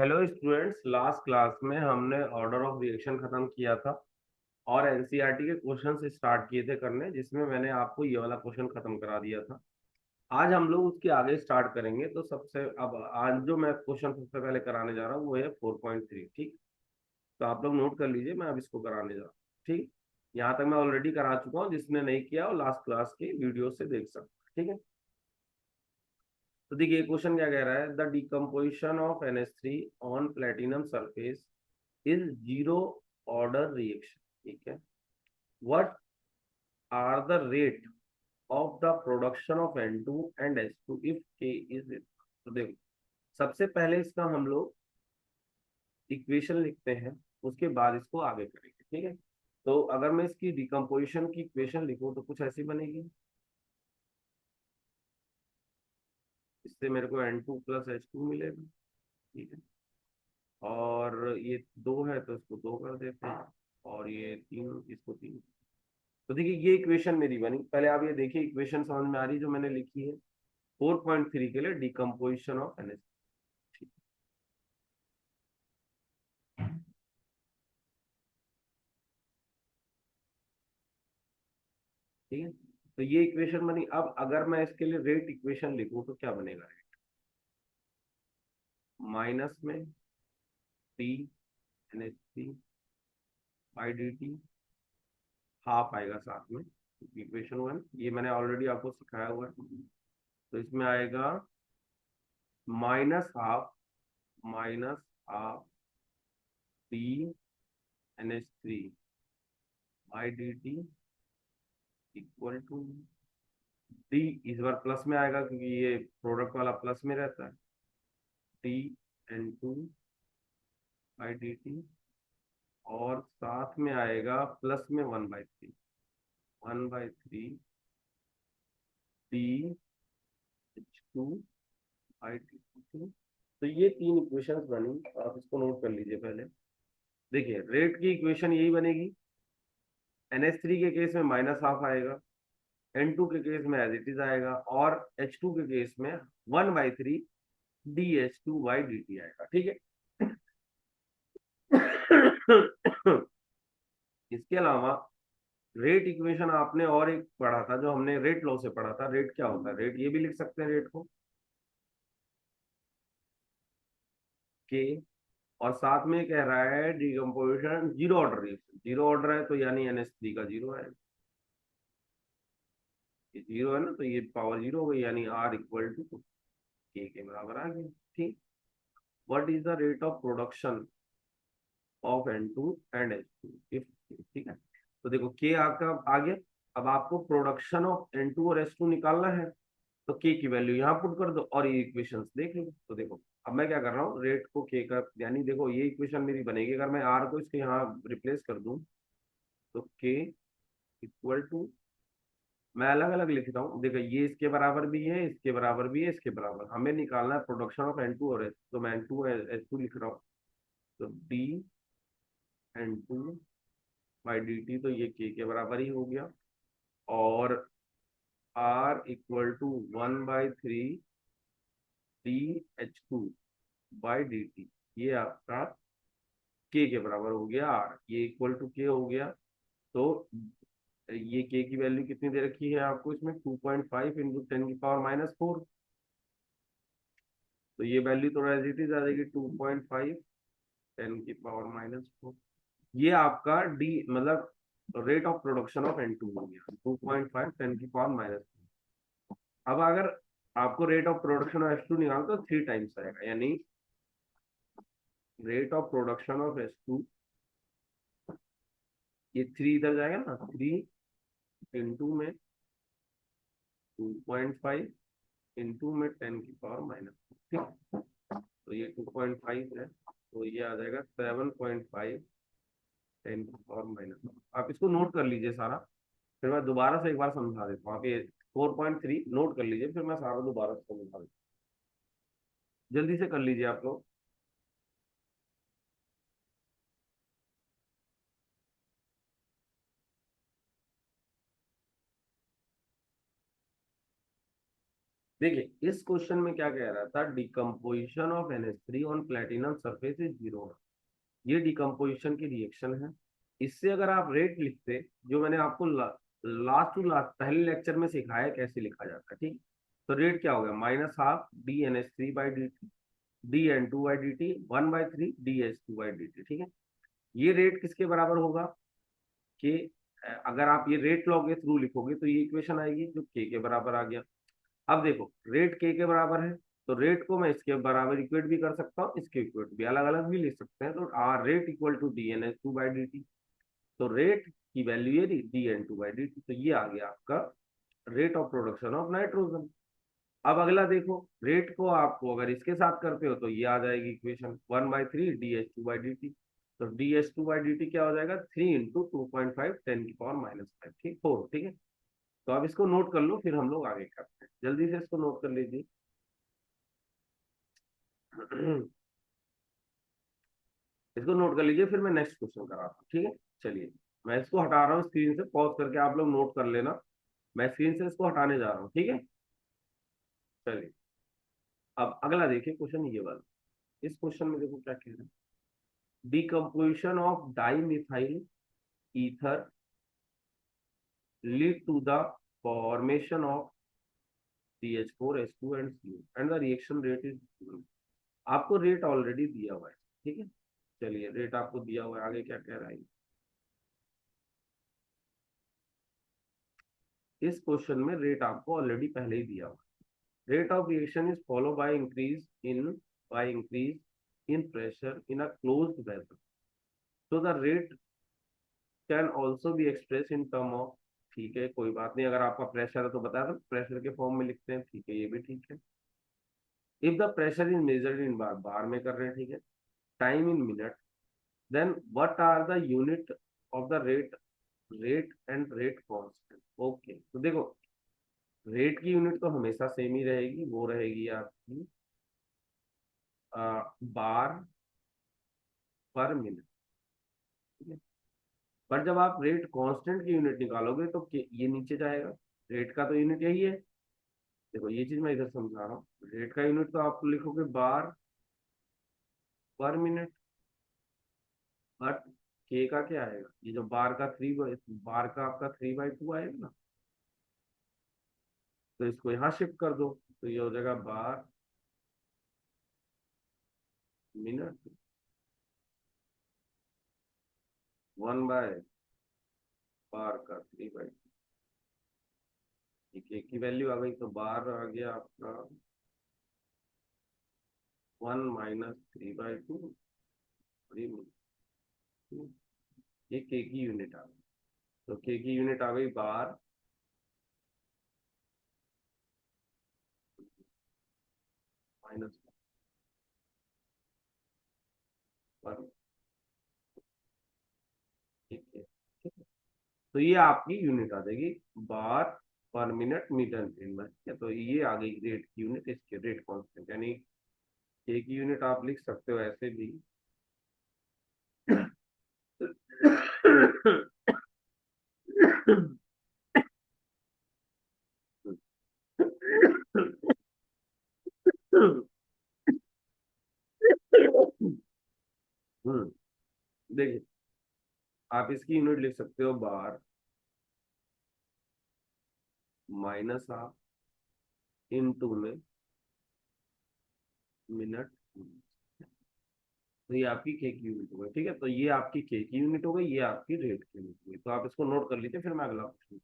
Hello students, last class में हमने order of reaction खत्म किया था और एनसीईआरटी के क्वेश्चंस स्टार्ट किए थे करने, जिसमें मैंने आपको ये वाला क्वेश्चन खत्म करा दिया था। आज हम लोग उसके आगे स्टार्ट करेंगे। तो सबसे अब आज जो मैं क्वेश्चन सबसे पहले कराने जा रहा हूँ वो है 4.3। ठीक, तो आप लोग नोट कर लीजिए, मैं अब इसको कराने जा रहा हूँ। ठीक, यहाँ तक मैं ऑलरेडी करा चुका हूँ, जिसने नहीं किया वो लास्ट क्लास की वीडियो से देख सकता है। ठीक है, तो देखिए क्वेश्चन क्या कह रहा है। The decomposition of NH3 on platinum surface is zero order reaction. ठीक है, what are the rate of the production of N2 and H2 if K is. तो देखो, सबसे पहले इसका हम लोग इक्वेशन लिखते हैं, उसके बाद इसको आगे करेंगे। ठीक है, तो अगर मैं इसकी डिकम्पोजिशन की इक्वेशन लिखूं तो कुछ ऐसी बनेगी। इससे मेरे को N2 प्लस H2 मिलेगा। ठीक है, और ये दो है तो इसको दो कर देते हैं, और ये तीन, इसको तीन। तो देखिए ये इक्वेशन मेरी बनी। पहले आप ये देखिए, इक्वेशन समझ में आ रही जो मैंने लिखी है। 4.3 के लिए डिकम्पोजिशन ऑफ NH। ठीक है, तो ये इक्वेशन बनी। अब अगर मैं इसके लिए रेट इक्वेशन लिखूं तो क्या बनेगा। माइनस में T NH3 by D T, half आएगा साथ में। इक्वेशन वन ये मैंने ऑलरेडी आपको सिखाया हुआ है। तो इसमें आएगा minus half T NH3 by D T equal to D. इस बार प्लस में आएगा क्योंकि ये प्रोडक्ट वाला प्लस में रहता है। T N2 by D T, और साथ में आएगा प्लस में 1/3, 1/3 T H2 by D T. तो ये तीन इक्वेशंस बनी, आप इसको नोट कर लीजिए पहले। देखिए रेट की इक्वेशन यही बनेगी। NH3 के केस में माइनस हाफ आएगा, N2 के केस में एज इट इज आएगा, और H2 के केस में 1/3 DH2/dt आएगा। ठीक है, इसके अलावा रेट इक्वेशन आपने और एक पढ़ा था, जो हमने रेट लॉ से पढ़ा था। रेट क्या होता है, रेट ये भी लिख सकते हैं रेट को के, और साथ में कह रहा है decomposition zero order reaction. Zero order है तो यानी NH3 का जीरो है। ये जीरो है ना, तो ये पावर जीरो हो गई, यानी R इक्वल टू के बराबर आ गया। ठीक, what is the rate of production of N2 and H2 if. ठीक है, तो देखो के आपका आ गया। अब आपको प्रोडक्शन ऑफ N2 और H2 निकालना है, तो के की वैल्यू यहाँ पुट कर दो और ये इक्वेशंस देख लो। तो देखो अब मैं क्या कर रहा हूँ, रेट को के का, यानी देखो ये इक्वेशन मेरी बनेगी। अगर मैं आर को इसके यहाँ रिप्लेस कर दूं तो के इक्वल टू, मैं अलग अलग लिख रहा हूँ। देखो ये इसके बराबर भी है, इसके बराबर भी है, इसके बराबर। हमें निकालना है प्रोडक्शन ऑफ N2 और H, तो मैं N2 H2 लिख रहा हूँ। तो D N2 by D T, तो ये के बराबर ही हो गया। और आर इक्वल टू 1/3 DH2/dt, ये आपका के बराबर हो गया। आर ये इक्वल टू के हो गया। तो ये के की वैल्यू कितनी दे रखी है आपको इसमें, 2.5 इंटू 10⁻⁻⁴। तो ये वैल्यू तो एज इट इज आ जाएगी 2.5 10⁻⁻⁴। ये आपका डी मतलब rate of production of N2 हो गया, 2.5 10⁻⁻⁴। अब अगर आपको rate of production of H2 निकालना तो 3 टाइम्स आएगा, यानी rate of production of H2, ये 3 इधर जाएगा ना, 3 इंटू में 2.5 इंटू में 10⁻⁻⁴। ठीक, तो ये 2.5 है, तो ये आ जाएगा 7.5 10⁻⁻⁴। आप इसको नोट कर लीजिए सारा, फिर मैं दोबारा से एक बार समझा देता हूँ। आप ये 4.3 नोट कर लीजिए, फिर मैं सारा दोबारा से समझा देता हूँ। जल्दी से कर लीजिए आप लोग। देखिए इस क्वेश्चन में क्या कह रहा था, decomposition of NH3 on platinum surface is 0। ये डिकम्पोजिशन की रिएक्शन है। इससे अगर आप रेट लिखते, जो मैंने आपको लास्ट टू लास्ट पहले लेक्चर में सिखाया कैसे लिखा जाता है, ठीक। तो रेट क्या हो गया, -12 DNH3/dt DN2/dt 1/3 DH2/dt, ठीक है। ये रेट किसके बराबर होगा कि अगर आप ये रेट लॉग थ्रू लिखोगे तो ये इक्वेशन आएगी जो के बराबर आ गया। अब देखो रेट के बराबर है, तो रेट को मैं इसके बराबर इक्वेट भी कर सकता हूँ, इसके इक्वेट भी अलग अलग भी लिख सकते हैं। तो are rate equal to DNH2/dt। तो रेट की वैल्यू है DN2/dt, तो ये आ गया आपका rate of production of nitrogen. अब अगला देखो, रेट को आपको अगर इसके साथ करते हो तो ये आ जाएगी इक्वेशन 1/3 DH2/dt। तो DH2/dt क्या हो जाएगा, 3 × 2.5 10⁻⁵ ठीक 4, ठीक है। तो आप इसको नोट कर लो, फिर हम लोग आगे करते हैं, जल्दी से इसको नोट कर लीजिए। इसको नोट कर लीजिए, फिर मैं नेक्स्ट क्वेश्चन कराता हूँ, ठीक है। चलिए मैं इसको हटा रहा हूँ स्क्रीन से, पॉज करके आप लोग नोट कर लेना। मैं स्क्रीन से इसको हटाने जा रहा हूँ, ठीक है। चलिए अब अगला देखिए क्वेश्चन ये वाला। इस क्वेश्चन में देखो क्या कह रहे हैं, decomposition of dimethyl ether lead to the formation of CH4H2 and CO and the reaction rate is. आपको रेट ऑलरेडी दिया हुआ है, ठीक है। चलिए रेट आपको दिया हुआ है, आगे क्या कह रहा है। इस क्वेश्चन में रेट आपको ऑलरेडी पहले ही दिया हुआ है। Rate of reaction is follow by increase in pressure in a closed vessel. So the rate can also be express in term of, ठीक है कोई बात नहीं, अगर आपका प्रेशर है तो बता दो प्रेशर के फॉर्म में लिखते हैं, ठीक है ये भी ठीक है। If the pressure is measured in bar, bar में कर रहे हैं, ठीक है। Time in minute, then what are the unit of the rate, rate and rate constant. Okay तो देखो रेट की यूनिट तो हमेशा सेम ही रहेगी, वो रहेगी आपकी बार पर मिनट, ठीक है। पर जब आप रेट कांस्टेंट की यूनिट निकालोगे तो ये नीचे जाएगा। रेट का तो यूनिट यही है, देखो ये चीज मैं इधर समझा रहा हूँ। रेट का यूनिट तो आप लिखोगे बार पर मिनट, बट के का क्या आएगा, ये जो बार का आपका 3/2 आएगा ना, तो इसको यहाँ शिफ्ट कर दो, तो ये हो जाएगा बार मिनट 1/बार का 3/2। एक की वैल्यू आ गई, तो बार आ गया आपका 1 - 3/2 ये के की यूनिट आ गई। तो के की यूनिट आ गई बार माइनस वन, ठीक है, ठीक है। तो ये आपकी यूनिट आ जाएगी बार पर मिनट मीटर में, ठीक है। तो ये आ गई रेट की यूनिट, इसके रेट कांस्टेंट, यानी के की यूनिट आप लिख सकते हो ऐसे भी। देखिए आप इसकी यूनिट लिख सकते हो बार माइनस आप इनटू में मिनट। तो ये आपकी के की यूनिट हो गई, ठीक है। तो ये आपकी के की यूनिट हो गई, ये आपकी रेट की यूनिट हो गई। तो आप इसको नोट कर लीजिए, फिर मैं अगला क्वेश्चन।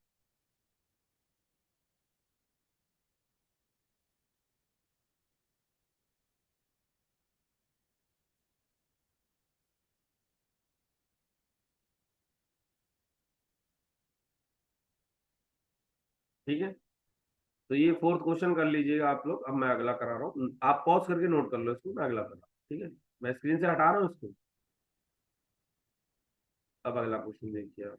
ठीक है, तो ये फोर्थ क्वेश्चन कर लीजिएगा आप लोग। अब मैं अगला करा रहा हूँ, आप पॉज करके नोट कर लो इसको, मैं अगला कर रहा हूँ, ठीक है। मैं स्क्रीन से हटा रहा हूँ इसको। अब अगला क्वेश्चन देखिए आप।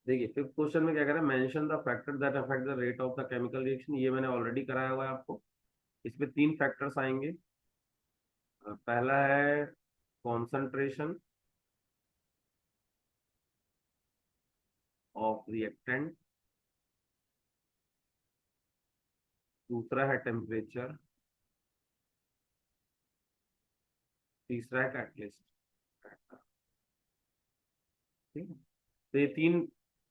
देखिए फिफ्थ क्वेश्चन में क्या कह रहा है, mention the factor that affect the rate of the chemical reaction. ये मैंने ऑलरेडी कराया हुआ है आपको। इसमें 3 फैक्टर्स आएंगे। पहला है कॉन्सेंट्रेशन ऑफ रिएक्टेंट, दूसरा है टेम्परेचर, तीसरा है कैटलिस्ट। ठीक है, तो ये तीन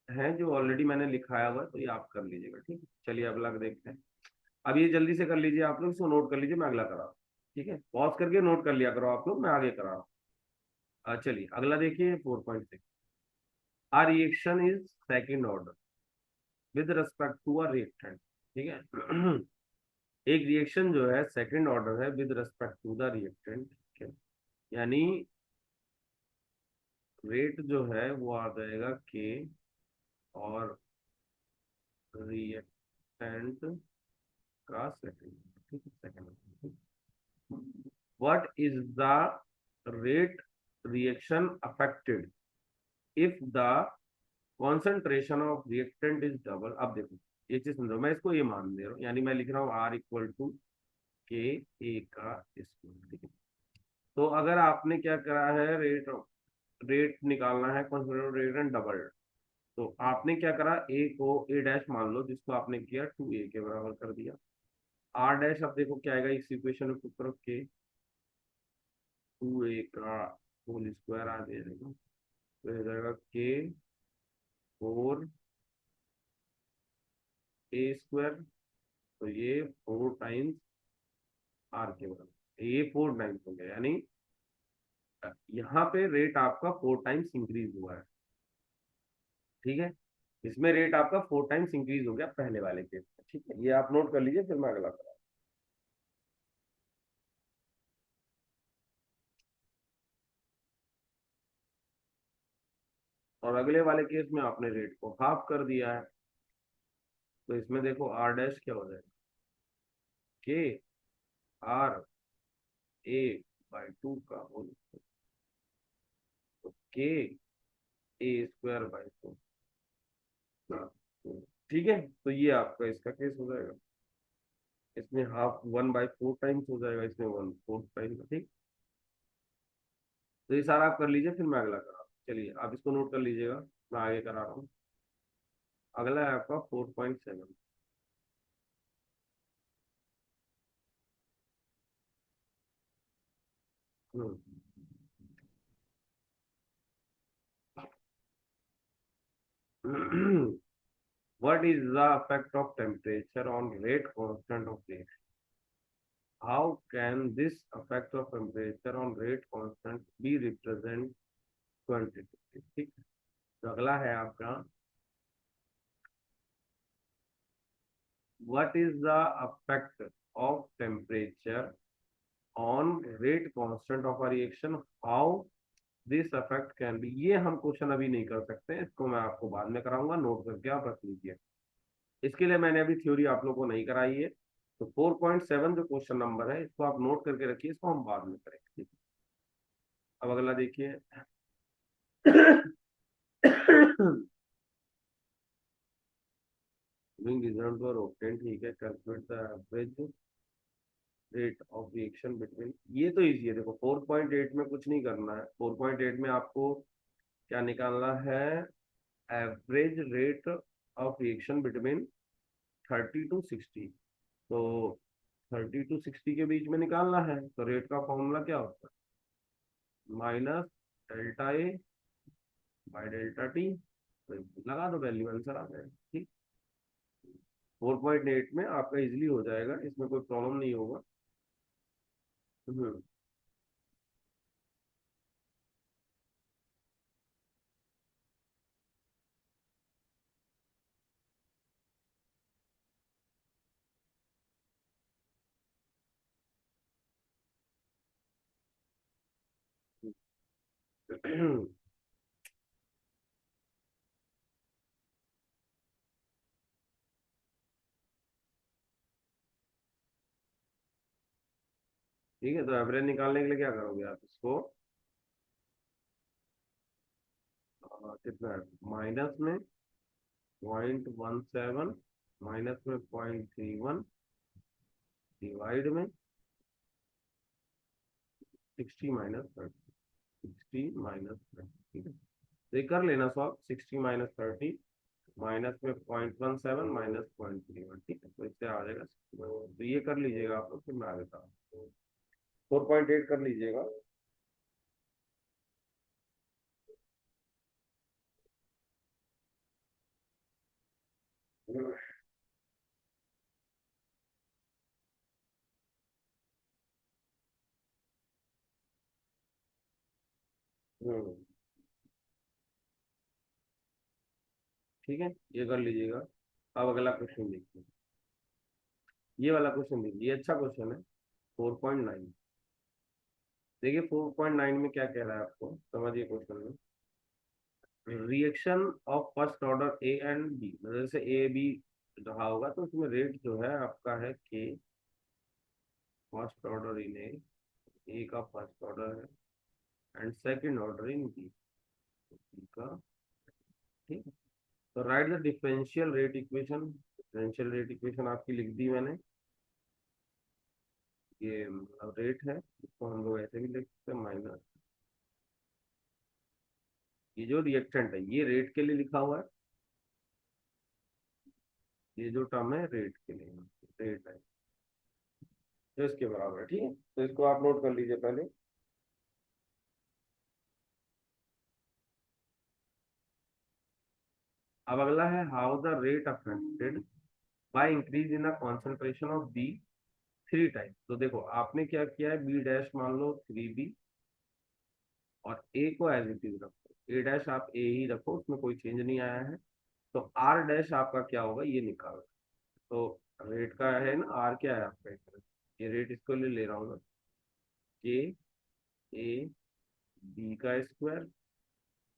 हैं जो ऑलरेडी मैंने लिखाया हुआ है, तो ये आप कर लीजिएगा। ठीक है, चलिए अगला देखते हैं। अब ये जल्दी से कर लीजिए आप लोग, इसको नोट कर लीजिए, मैं अगला करा रहा हूँ। ठीक है, पॉज करके नोट कर लिया करो आप लोग, मैं आगे करा रहा हूँ। चलिए अगला देखिए 4.6। A reaction is second order with respect to a reactant. ठीक है एक रिएक्शन जो है सेकंड ऑर्डर है with respect to the reactant. ठीक है, यानी रेट जो है वो आ जाएगा के और रिएक्टेंट का सेकंड। ठीक है, second. What is the rate reaction affected if the concentration of reactant is double. अब देखो ये चीज समझो, मैं इसको ये मान दे रहा हूँ, यानी मैं लिख रहा हूँ आर इक्वल टू के ए का स्क्वायर। ठीक है, तो अगर आपने क्या करा है, रेट निकालना है कॉन्सेंट्रेशन रेट एंड डबल, तो आपने क्या करा, ए को ए डैश मान लो, जिसको आपने किया 2a के बराबर कर दिया। आर डैश अब देखो क्या आएगा, इस इक्वेशन में पुट करो के 2a का होल स्क्वायर आ जाएगा, तो हो जाएगा के 4a स्क्वायर। तो ये 4 टाइम्स आर के बराबर, ये 4 टाइम्स हो गया, यानी यहाँ पे रेट आपका 4 टाइम्स इंक्रीज हुआ है। ठीक है, इसमें रेट आपका 4 टाइम्स इंक्रीज हो गया पहले वाले केस में। ठीक है, ये आप नोट कर लीजिए, फिर मैं अगला करा। और अगले वाले केस में आपने रेट को हाफ कर दिया है, तो इसमें देखो आर डैश क्या हो जाएगा, के आर ए बाई 2 का होल, तो के ए स्क्वायर बाई 2। ठीक है, तो ये आपका इसका केस हो जाएगा, इसमें हाफ 1/4 टाइम्स हो जाएगा, इसमें 1/4 टाइम्स। ठीक, तो ये सारा आप कर लीजिए, फिर मैं अगला करा रहा हूँ। चलिए आप इसको नोट कर लीजिएगा, मैं आगे करा रहा हूँ। अगला है आपका 4.7। What is the effect of temperature on rate constant of reaction? How can this effect of temperature on rate constant be represented quantitatively? ठीक, तो अगला है आपका, what is the effect of temperature on rate constant of a reaction? How this effect can be। ये हम question अभी नहीं कर सकते, इसको मैं आपको बाद में कराऊंगा, नोट करके आप रख लीजिए। इसके लिए मैंने अभी थ्योरी आप लोगों को नहीं कराई है, तो 4.7 जो क्वेश्चन नंबर है, इसको आप नोट करके रखिए, इसको हम बाद में करेंगे। अब अगला देखिए being reserved for octane। ठीक है, calculate the average rate of reaction between. ये तो इजी है, देखो 4.8 में कुछ नहीं करना है, 4.8 में आपको क्या निकालना है, average rate of reaction between 30 to 60। तो 30 to 60 के बीच में निकालना है, तो रेट का फॉर्मूला क्या होता है, minus delta A by delta T. तो लगा दो वैल्यू, आंसर आ जाएगा। ठीक, 4.8 में आपका इजिली हो जाएगा, इसमें कोई प्रॉब्लम नहीं होगा। हम्म। ठीक है, तो एवरेज निकालने के लिए क्या करोगे आप, इसको कितना है, माइनस में 0.17, माइनस में 0.31, डिवाइड में 60 माइनस 30। ठीक है, तो ये कर लेना सॉल्व, 60 माइनस 30 माइनस में 0.17 माइनस 0.31, ठीक है, तो इससे आ जाएगा 61। तो ये कर लीजिएगा आप लोग, फिर मैं आगे था 4.8 कर लीजिएगा। हम्म, ठीक है, ये कर लीजिएगा। अब अगला क्वेश्चन देखिए, ये वाला क्वेश्चन देखिए, ये अच्छा क्वेश्चन है। 4.9, देखिए 4.9 में क्या कह रहा है आपको, समझिए क्वेश्चन में। Reaction of first order A and B, मतलब जैसे ए बी रहा होगा तो उसमें रेट जो है आपका है के, फर्स्ट ऑर्डर इन ए का फर्स्ट ऑर्डर है and second order in B, B का, ठीक है। तो right the differential rate equation, differential rate equation आपकी लिख दी मैंने। ये रेट है, इसको हम लोग ऐसे भी लिख सकते हैं माइनस, ये जो रिएक्टेंट है ये रेट के लिए लिखा हुआ है, ये जो टर्म है रेट के लिए, रेट है जो इसके बराबर है, ठीक है। तो इसको आप नोट कर लीजिए पहले। अब अगला है how the rate affected by increase in the concentration of B 3 times. तो देखो आपने क्या किया है, बी डैश मान लो 3B, और ए को एज इट इज रखो, ए डैश आप ए ही रखो, उसमें कोई चेंज नहीं आया है। तो आर डैश आपका क्या होगा ये निकालो। तो रेट का है ना, आर क्या है आपका, ये रेट इसको ले रहा हूँ मैं, के ए बी का स्क्वायर।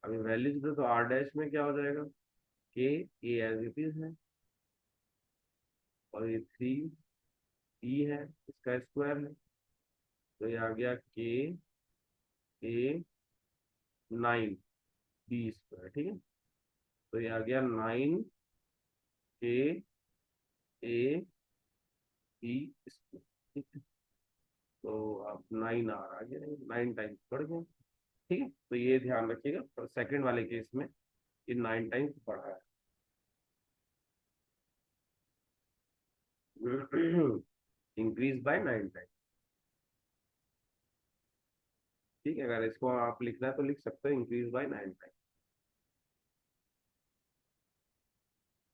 अभी वैल्यूज दो तो आर डैश में क्या हो जाएगा, के ए एज इट इज है, और ये 3 है, इसका स्क्वायर है, तो ये आ गया के ए 9B स्क्वायर, ठीक है। तो ये आ गया 9KAB स्क्वायर, ठीक है। तो अब 9R आ गया, 9 टाइम्स बढ़ गया, ठीक है। तो ये ध्यान रखिएगा, सेकंड वाले केस में ये 9 टाइम्स बढ़ा है। इंक्रीज बाय 9 टाइम्स, ठीक है। अगर इसको आप लिखना है तो लिख सकते हो, increase by 9 times,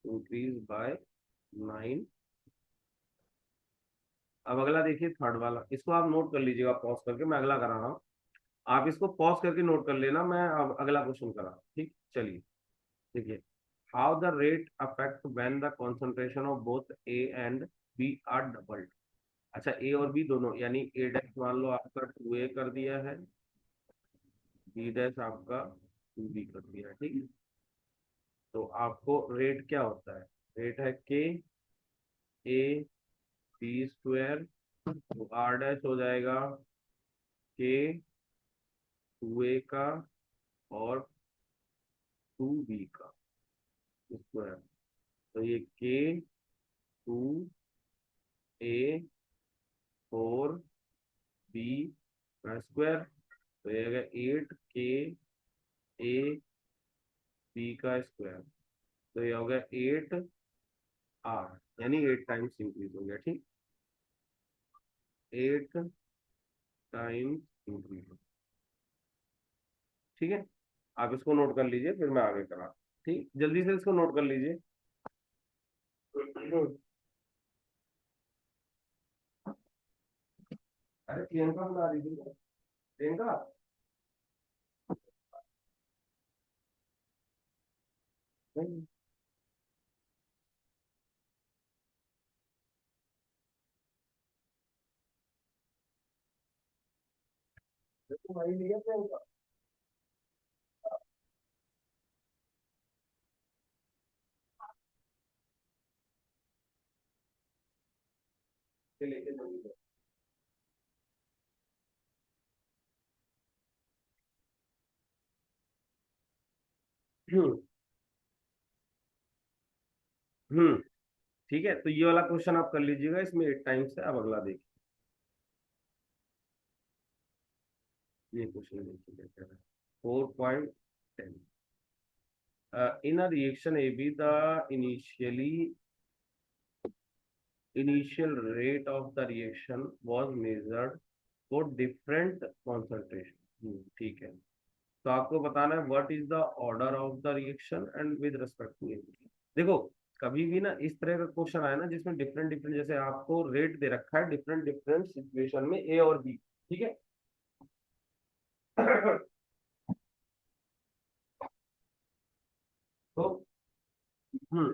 increase by 9। अब अगला देखिए थर्ड वाला, इसको आप नोट कर लीजिएगा पॉज करके, मैं अगला करा रहा हूँ, आप इसको पॉज करके नोट कर लेना, मैं अब अगला क्वेश्चन करा रहा हूँ, ठीक, चलिए। देखिए, how the rate affect when the concentration of both A and B are doubled. अच्छा, ए और बी दोनों, यानी ए डैश मान लो आपका 2A कर दिया है, बी डैश आपका 2B कर दिया है, ठीक है। तो आपको रेट क्या होता है, रेट है के ए बी स्क्वायर, तो आर डैश हो जाएगा के 2A का और 2B का स्क्वायर। तो ये K 2A 4B का स्क्वायर, तो ये आएगा 8KAB का स्क्वायर। तो ये हो गया 8R, यानी 8 टाइम्स इंक्रीज हो गया, ठीक, 8 टाइम्स इंक्रीज, ठीक है। आप इसको नोट कर लीजिए, फिर मैं आगे करा, ठीक, जल्दी से इसको नोट कर लीजिए। अरे प्रियंका बुला रही थी, प्रियंका, नहीं, तो वही लिया प्रियंका के लेके जाऊंगी। हम्म, हम्म, ठीक है। तो ये वाला क्वेश्चन आप कर लीजिएगा, इसमें 8 टाइम्स है। अब अगला देखिए, ये क्वेश्चन देखिए क्या कह रहा है, 4.10। in a reaction AB, the initial rate of the reaction was measured for different concentration। ठीक है, तो आपको बताना है what is the order of the reaction and with respect to AB। देखो, कभी भी ना इस तरह का क्वेश्चन आया ना जिसमें डिफरेंट डिफरेंट, जैसे आपको रेट दे रखा है डिफरेंट डिफरेंट सिचुएशन में ए और बी, ठीक है। तो हम्म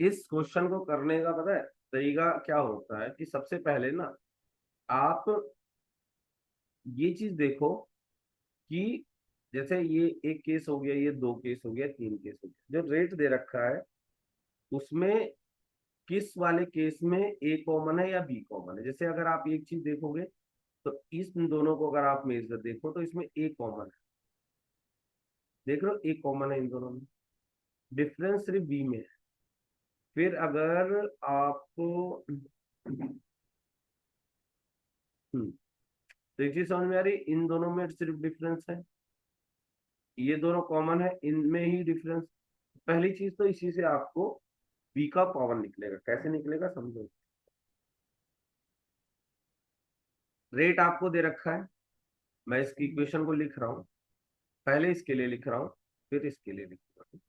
इस क्वेश्चन को करने का पता है तरीका क्या होता है कि सबसे पहले ना आप ये चीज देखो कि जैसे ये एक केस हो गया, ये दो केस हो गया, तीन केस हो गया, जो रेट दे रखा है उसमें किस वाले केस में ए कॉमन है या बी कॉमन है। जैसे अगर आप एक चीज देखोगे तो इस दोनों को अगर आप मेजर देखो तो इसमें ए कॉमन है, देख रहे हो ए कॉमन है इन दोनों में, डिफरेंस सिर्फ बी में है। फिर अगर आपको तो एक चीज समझ में आ रही, इन दोनों में सिर्फ डिफरेंस है, ये दोनों कॉमन है, इनमें ही डिफरेंस। पहली चीज तो इसी से आपको बी का पावर निकलेगा, कैसे निकलेगा समझो। रेट आपको दे रखा है, मैं इसकी इक्वेशन को लिख रहा हूँ, पहले इसके लिए लिख रहा हूँ फिर इसके लिए लिख रहा हूँ।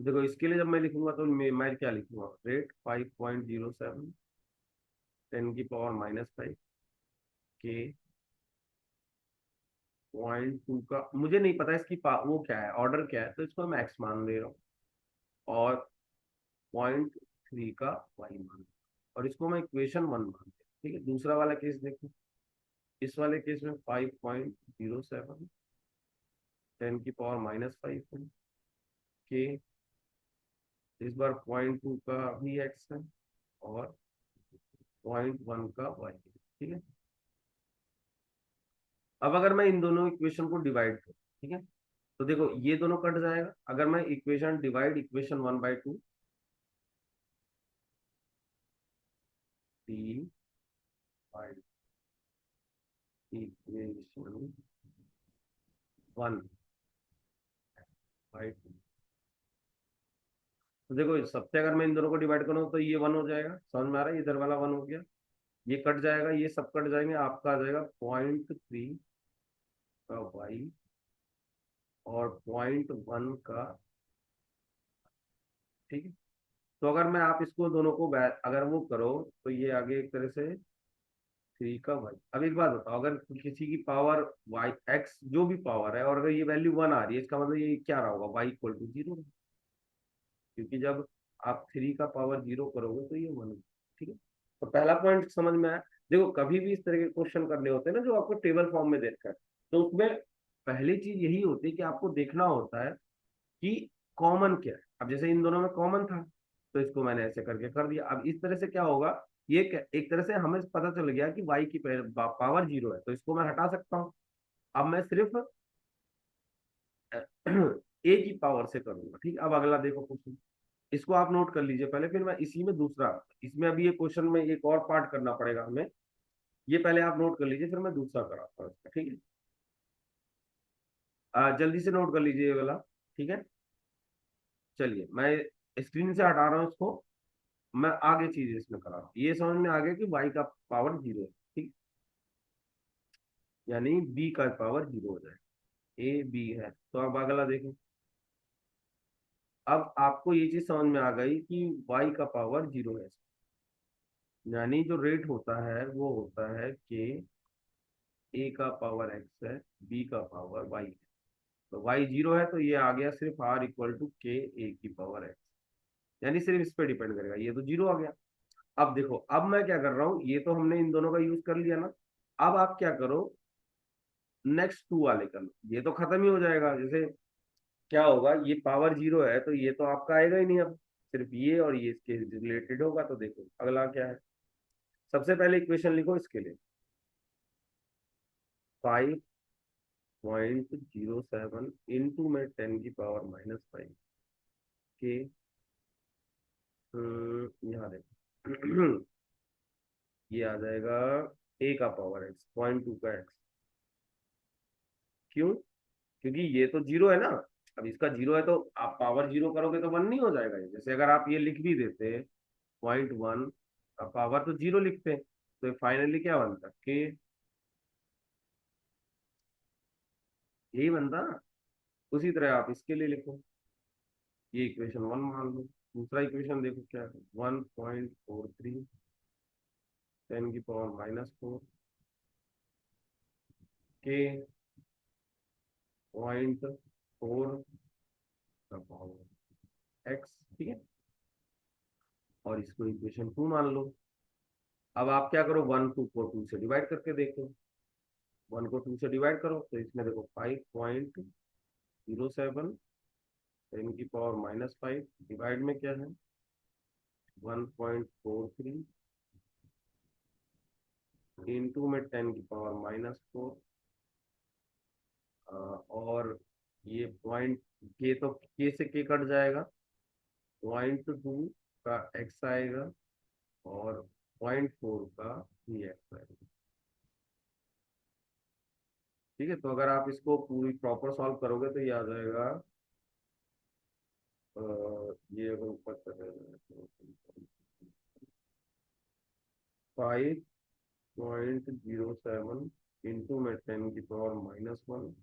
देखो इसके लिए जब मैं लिखूंगा तो मैं क्या लिखूंगा, रेट 5.07 10⁻⁵ के 0.2 का, मुझे नहीं पता इसकी वो क्या है, ऑर्डर क्या है, तो इसको मैं एक्स मान ले रहा हूँ, और 0.3 का वाई मान, और इसको मैं इक्वेशन 1 मान लिया। ठीक है, दूसरा वाला केस देखो, इस वाले केस में 5.07 10⁻⁵ के, इस बार 0.2 का भी एक्स है और 0.1 का वाई है। ठीक है, अब अगर मैं इन दोनों इक्वेशन को डिवाइड करूँ, ठीक है, तो देखो ये दोनों कट जाएगा, अगर मैं equation divide equation 1/2 D by equation 1/2, तो देखो सबसे अगर मैं इन दोनों को डिवाइड करूँ तो ये 1 हो जाएगा, समझ में आ रहा है, इधर वाला 1 हो गया, ये कट जाएगा, ये सब कट जाएंगे, आपका आ जाएगा 0.3 का वाई और 0.1 का। ठीक है, तो अगर मैं आप इसको दोनों को अगर वो करो तो ये आगे एक तरह से 3 का वाई। अब एक बात बताओ, अगर किसी की पावर वाई एक्स जो भी पावर है और अगर ये वैल्यू 1 आ रही है, इसका मतलब ये क्या रहा होगा, वाई इक्वल टू 0, क्योंकि जब आप 3 का पावर 0 करोगे तो ये 1 होगा। ठीक है, तो पहला पॉइंट समझ में आया। देखो कभी भी इस तरह के क्वेश्चन करने होते हैं ना जो आपको टेबल फॉर्म में देखा है, तो उसमें पहली चीज यही होती है कि आपको देखना होता है कि कॉमन क्या है। अब जैसे इन दोनों में कॉमन था तो इसको मैंने ऐसे करके कर दिया। अब इस तरह से क्या होगा, ये एक तरह से हमें पता चल गया कि वाई की पावर 0 है, तो इसको मैं हटा सकता हूँ। अब मैं सिर्फ ए की पावर से करूंगा। ठीक, अब अगला देखो क्वेश्चन, इसको आप नोट कर लीजिए पहले, फिर मैं इसी में दूसरा, इसमें अभी ये क्वेश्चन में एक और पार्ट करना पड़ेगा हमें, ये पहले आप नोट कर लीजिए फिर मैं दूसरा कराता हूँ इसका। ठीक है, जल्दी से नोट कर लीजिए ये वाला। ठीक है, चलिए मैं स्क्रीन से हटा रहा हूँ इसको, मैं आगे चीज इसमें करा रहा हूँ। ये समझ में आ गया कि वाई का पावर 0 है। ठीक, यानी बी का पावर 0 हो जाए, ए बी है। तो अब अगला देखो, अब आपको ये चीज समझ में आ गई कि वाई का पावर 0 है, यानी जो रेट होता है वो होता है कि ए का पावर एक्स है, बी का पावर वाई है, तो वाई 0 है, तो ये आ गया सिर्फ आर इक्वल टू के ए की पावर एक्स, यानी सिर्फ इस पे डिपेंड करेगा, ये तो 0 आ गया। अब देखो, अब मैं क्या कर रहा हूँ, ये तो हमने इन दोनों का यूज कर लिया ना, अब आप क्या करो, नेक्स्ट टू वाले कर लो, ये तो खत्म ही हो जाएगा। जैसे क्या होगा, ये पावर 0 है तो ये तो आपका आएगा ही नहीं, अब सिर्फ ये और ये इसके रिलेटेड होगा। तो देखो अगला क्या है, सबसे पहले इक्वेशन लिखो इसके लिए, 5.07 इंटू में 10⁻⁵ के, यहाँ देखो ये आ जाएगा ए का पावर एक्स, 0.2 का एक्स। क्यों, क्योंकि ये तो 0 है ना, अब इसका जीरो है तो आप पावर जीरो करोगे तो वन नहीं हो जाएगा ये। जैसे अगर आप ये लिख भी देते 0.1, पावर तो जीरो लिखते हैं, तो फाइनली क्या बनता कि यही बनता ना। उसी तरह आप इसके लिए लिखो, ये इक्वेशन वन मान लो। दूसरा इक्वेशन देखो क्या है, 1.43 10⁻⁻⁴ के 0.4 का पावर एक्स, ठीक है। और इसको इक्वेशन टू मान लो। अब आप क्या करो, वन टू को टू से डिवाइड करके देखो। वन को टू से डिवाइड करो तो इसमें देखो 5.07 10⁻⁻5 डिवाइड में क्या है 1.43 इंटू में 10⁻⁻4, और ये पॉइंट के तो के से के कट जाएगा, 0.2 का एक्स आएगा और 0.4 का ही एक्स आएगा। ठीक है, तो अगर आप इसको पूरी प्रॉपर सॉल्व करोगे तो ये आ जाएगा, ये अगर ऊपर चले 5.07 इंटू में 10⁻⁻1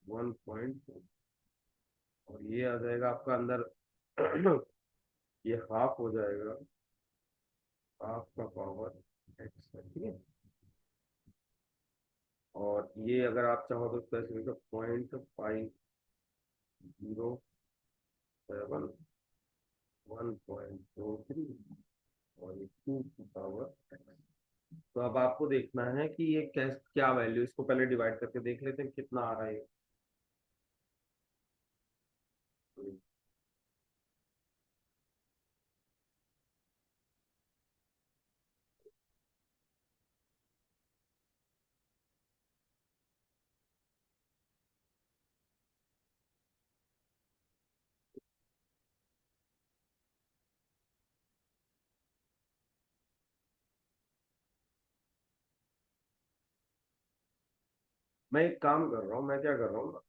1.4, और ये आ जाएगा आपका अंदर ये हाफ हो जाएगा, हाफ का पावर एक्स है, ठीक है। और ये अगर आप चाहो तो कैसे लिखो 0.507 1.43 और ये 2 की पावर एक्स। तो अब आपको देखना है कि ये क्या वैल्यू, इसको पहले डिवाइड करके देख लेते हैं कितना आ रहा है। मैं एक काम कर रहा हूँ, मैं क्या कर रहा हूँ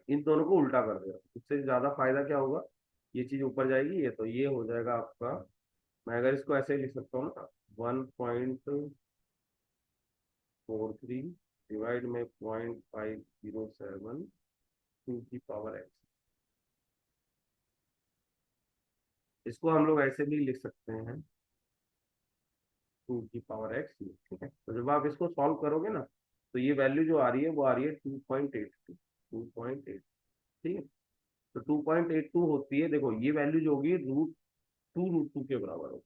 इन दोनों को उल्टा कर दे रहा हूँ, इससे ज्यादा फायदा क्या होगा, ये चीज ऊपर जाएगी, ये तो ये हो जाएगा आपका। मैं अगर इसको ऐसे ही लिख सकता हूँ ना, 1.43 डिवाइड में 0.507 टू की पावर एक्स। इसको हम लोग ऐसे भी लिख सकते हैं, टू की पावर एक्स, ठीक है। तो जब आप इसको सॉल्व करोगे ना, तो ये वैल्यू जो आ रही है वो आ रही है 2.82, 2.8, ठीक है। तो 2.82 होती है, देखो ये वैल्यू जो होगी रूट टू के बराबर होगी।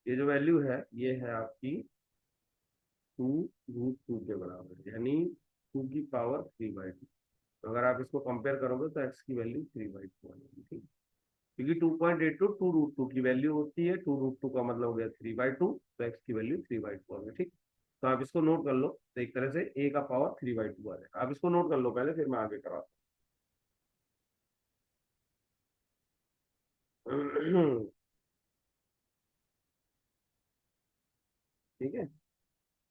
ये जो वैल्यू है ये है आपकी 2√2 के बराबर, यानी 2 की पावर 3/2। तो अगर आप इसको कंपेयर करोगे तो एक्स की वैल्यू 3/2 आएगी, ठीक। क्योंकि 2.82 2√2 की वैल्यू होती है, 2√2 का मतलब हो गया 3/2, तो एक्स की वैल्यू 3/2 होगी, ठीक। तो आप इसको नोट कर लो, तो एक तरह से ए का पावर 3/2 आ जाएगा। आप इसको नोट कर लो पहले, फिर मैं आगे कराता हूँ। ठीक है,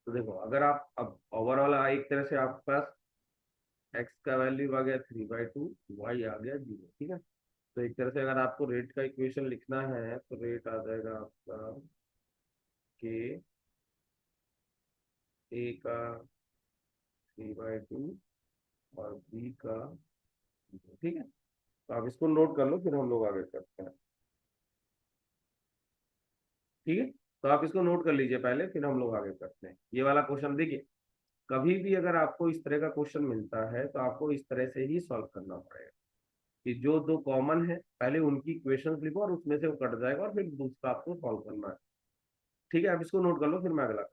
तो देखो अगर आप अब ओवरऑल एक तरह से आपके पास एक्स का वैल्यू आ गया 3/2, वाई आ गया 0, ठीक है। तो एक तरह से अगर आपको रेट का इक्वेशन लिखना है तो रेट आ जाएगा आपका के ए का 3/2 और बी का 0, ठीक है। तो आप इसको नोट कर लो, फिर हम लोग आगे करते हैं, ठीक है। तो आप इसको नोट कर लीजिए पहले, फिर हम लोग आगे करते हैं। ये वाला क्वेश्चन देखिए, कभी भी अगर आपको इस तरह का क्वेश्चन मिलता है तो आपको इस तरह से ही सॉल्व करना पड़ेगा कि जो दो कॉमन है पहले उनकी इक्वेशंस लिखो और उसमें से वो कट जाएगा और फिर दूसरा आपको सॉल्व करना है, ठीक है। आप इसको नोट कर लो, फिर मैं अगला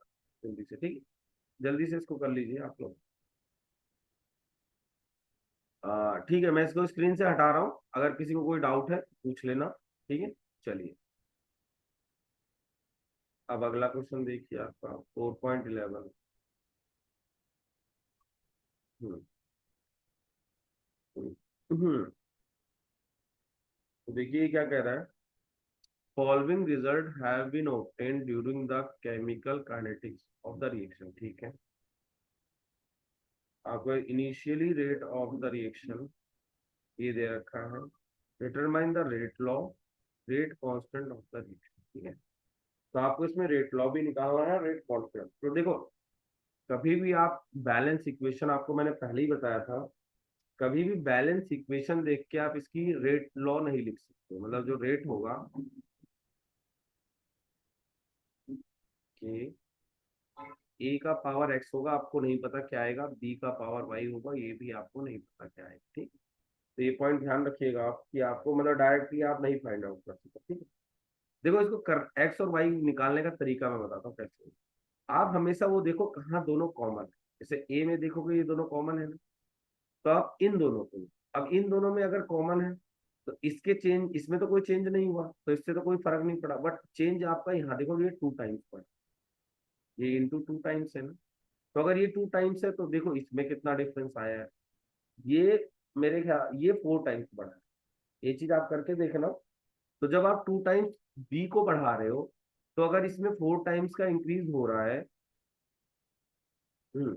जल्दी से, ठीक है। जल्दी से इसको कर लीजिए आप लोग। ठीक है, मैं इसको स्क्रीन से हटा रहा हूँ, अगर किसी को कोई डाउट है पूछ लेना, ठीक है। चलिए, अब अगला क्वेश्चन देखिए आपका 4.11। हम्म हम्म, तो देखिए क्या कह रहा है, following result have been obtained during the chemical kinetics of the reaction, ठीक है। आपको initially rate of the reaction ये दे रखा है, determine the rate law, rate constant of the reaction. ठीक है, तो आपको इसमें रेट लॉ भी निकालना है, रेट कांस्टेंट। तो देखो, कभी भी आप बैलेंस इक्वेशन, आपको मैंने पहले ही बताया था, कभी भी बैलेंस इक्वेशन देख के आप इसकी रेट लॉ नहीं लिख सकते। मतलब जो रेट होगा कि ए का पावर एक्स होगा, आपको नहीं पता क्या आएगा, बी का पावर वाई होगा, ये भी आपको नहीं पता क्या आएगा। ठीक, तो ये पॉइंट ध्यान रखिएगा आप कि आपको मतलब डायरेक्टली आप नहीं फाइंड आउट कर सकते। ठीक है, देखो इसको कर एक्स और वाई निकालने का तरीका मैं बताता हूँ कैसे। आप हमेशा वो देखो कहाँ दोनों कॉमन है। जैसे ए में देखोगे ये दोनों कॉमन है ना, तो आप इन दोनों को, अब इन दोनों में अगर कॉमन है तो इसके चेंज, इसमें तो कोई चेंज नहीं हुआ तो इससे तो कोई फर्क नहीं पड़ा, बट चेंज आपका यहाँ देखो ये 2 टाइम्स पड़ा, ये इंटू 2 टाइम्स है ना। तो अगर ये 2 टाइम्स है तो देखो इसमें कितना डिफरेंस आया है, ये मेरे ख्याल ये 4 टाइम्स बढ़ा है। ये चीज आप करके देखना। तो जब आप 2 टाइम्स बी को बढ़ा रहे हो, तो अगर इसमें 4 टाइम्स का इंक्रीज हो रहा है, हम्म,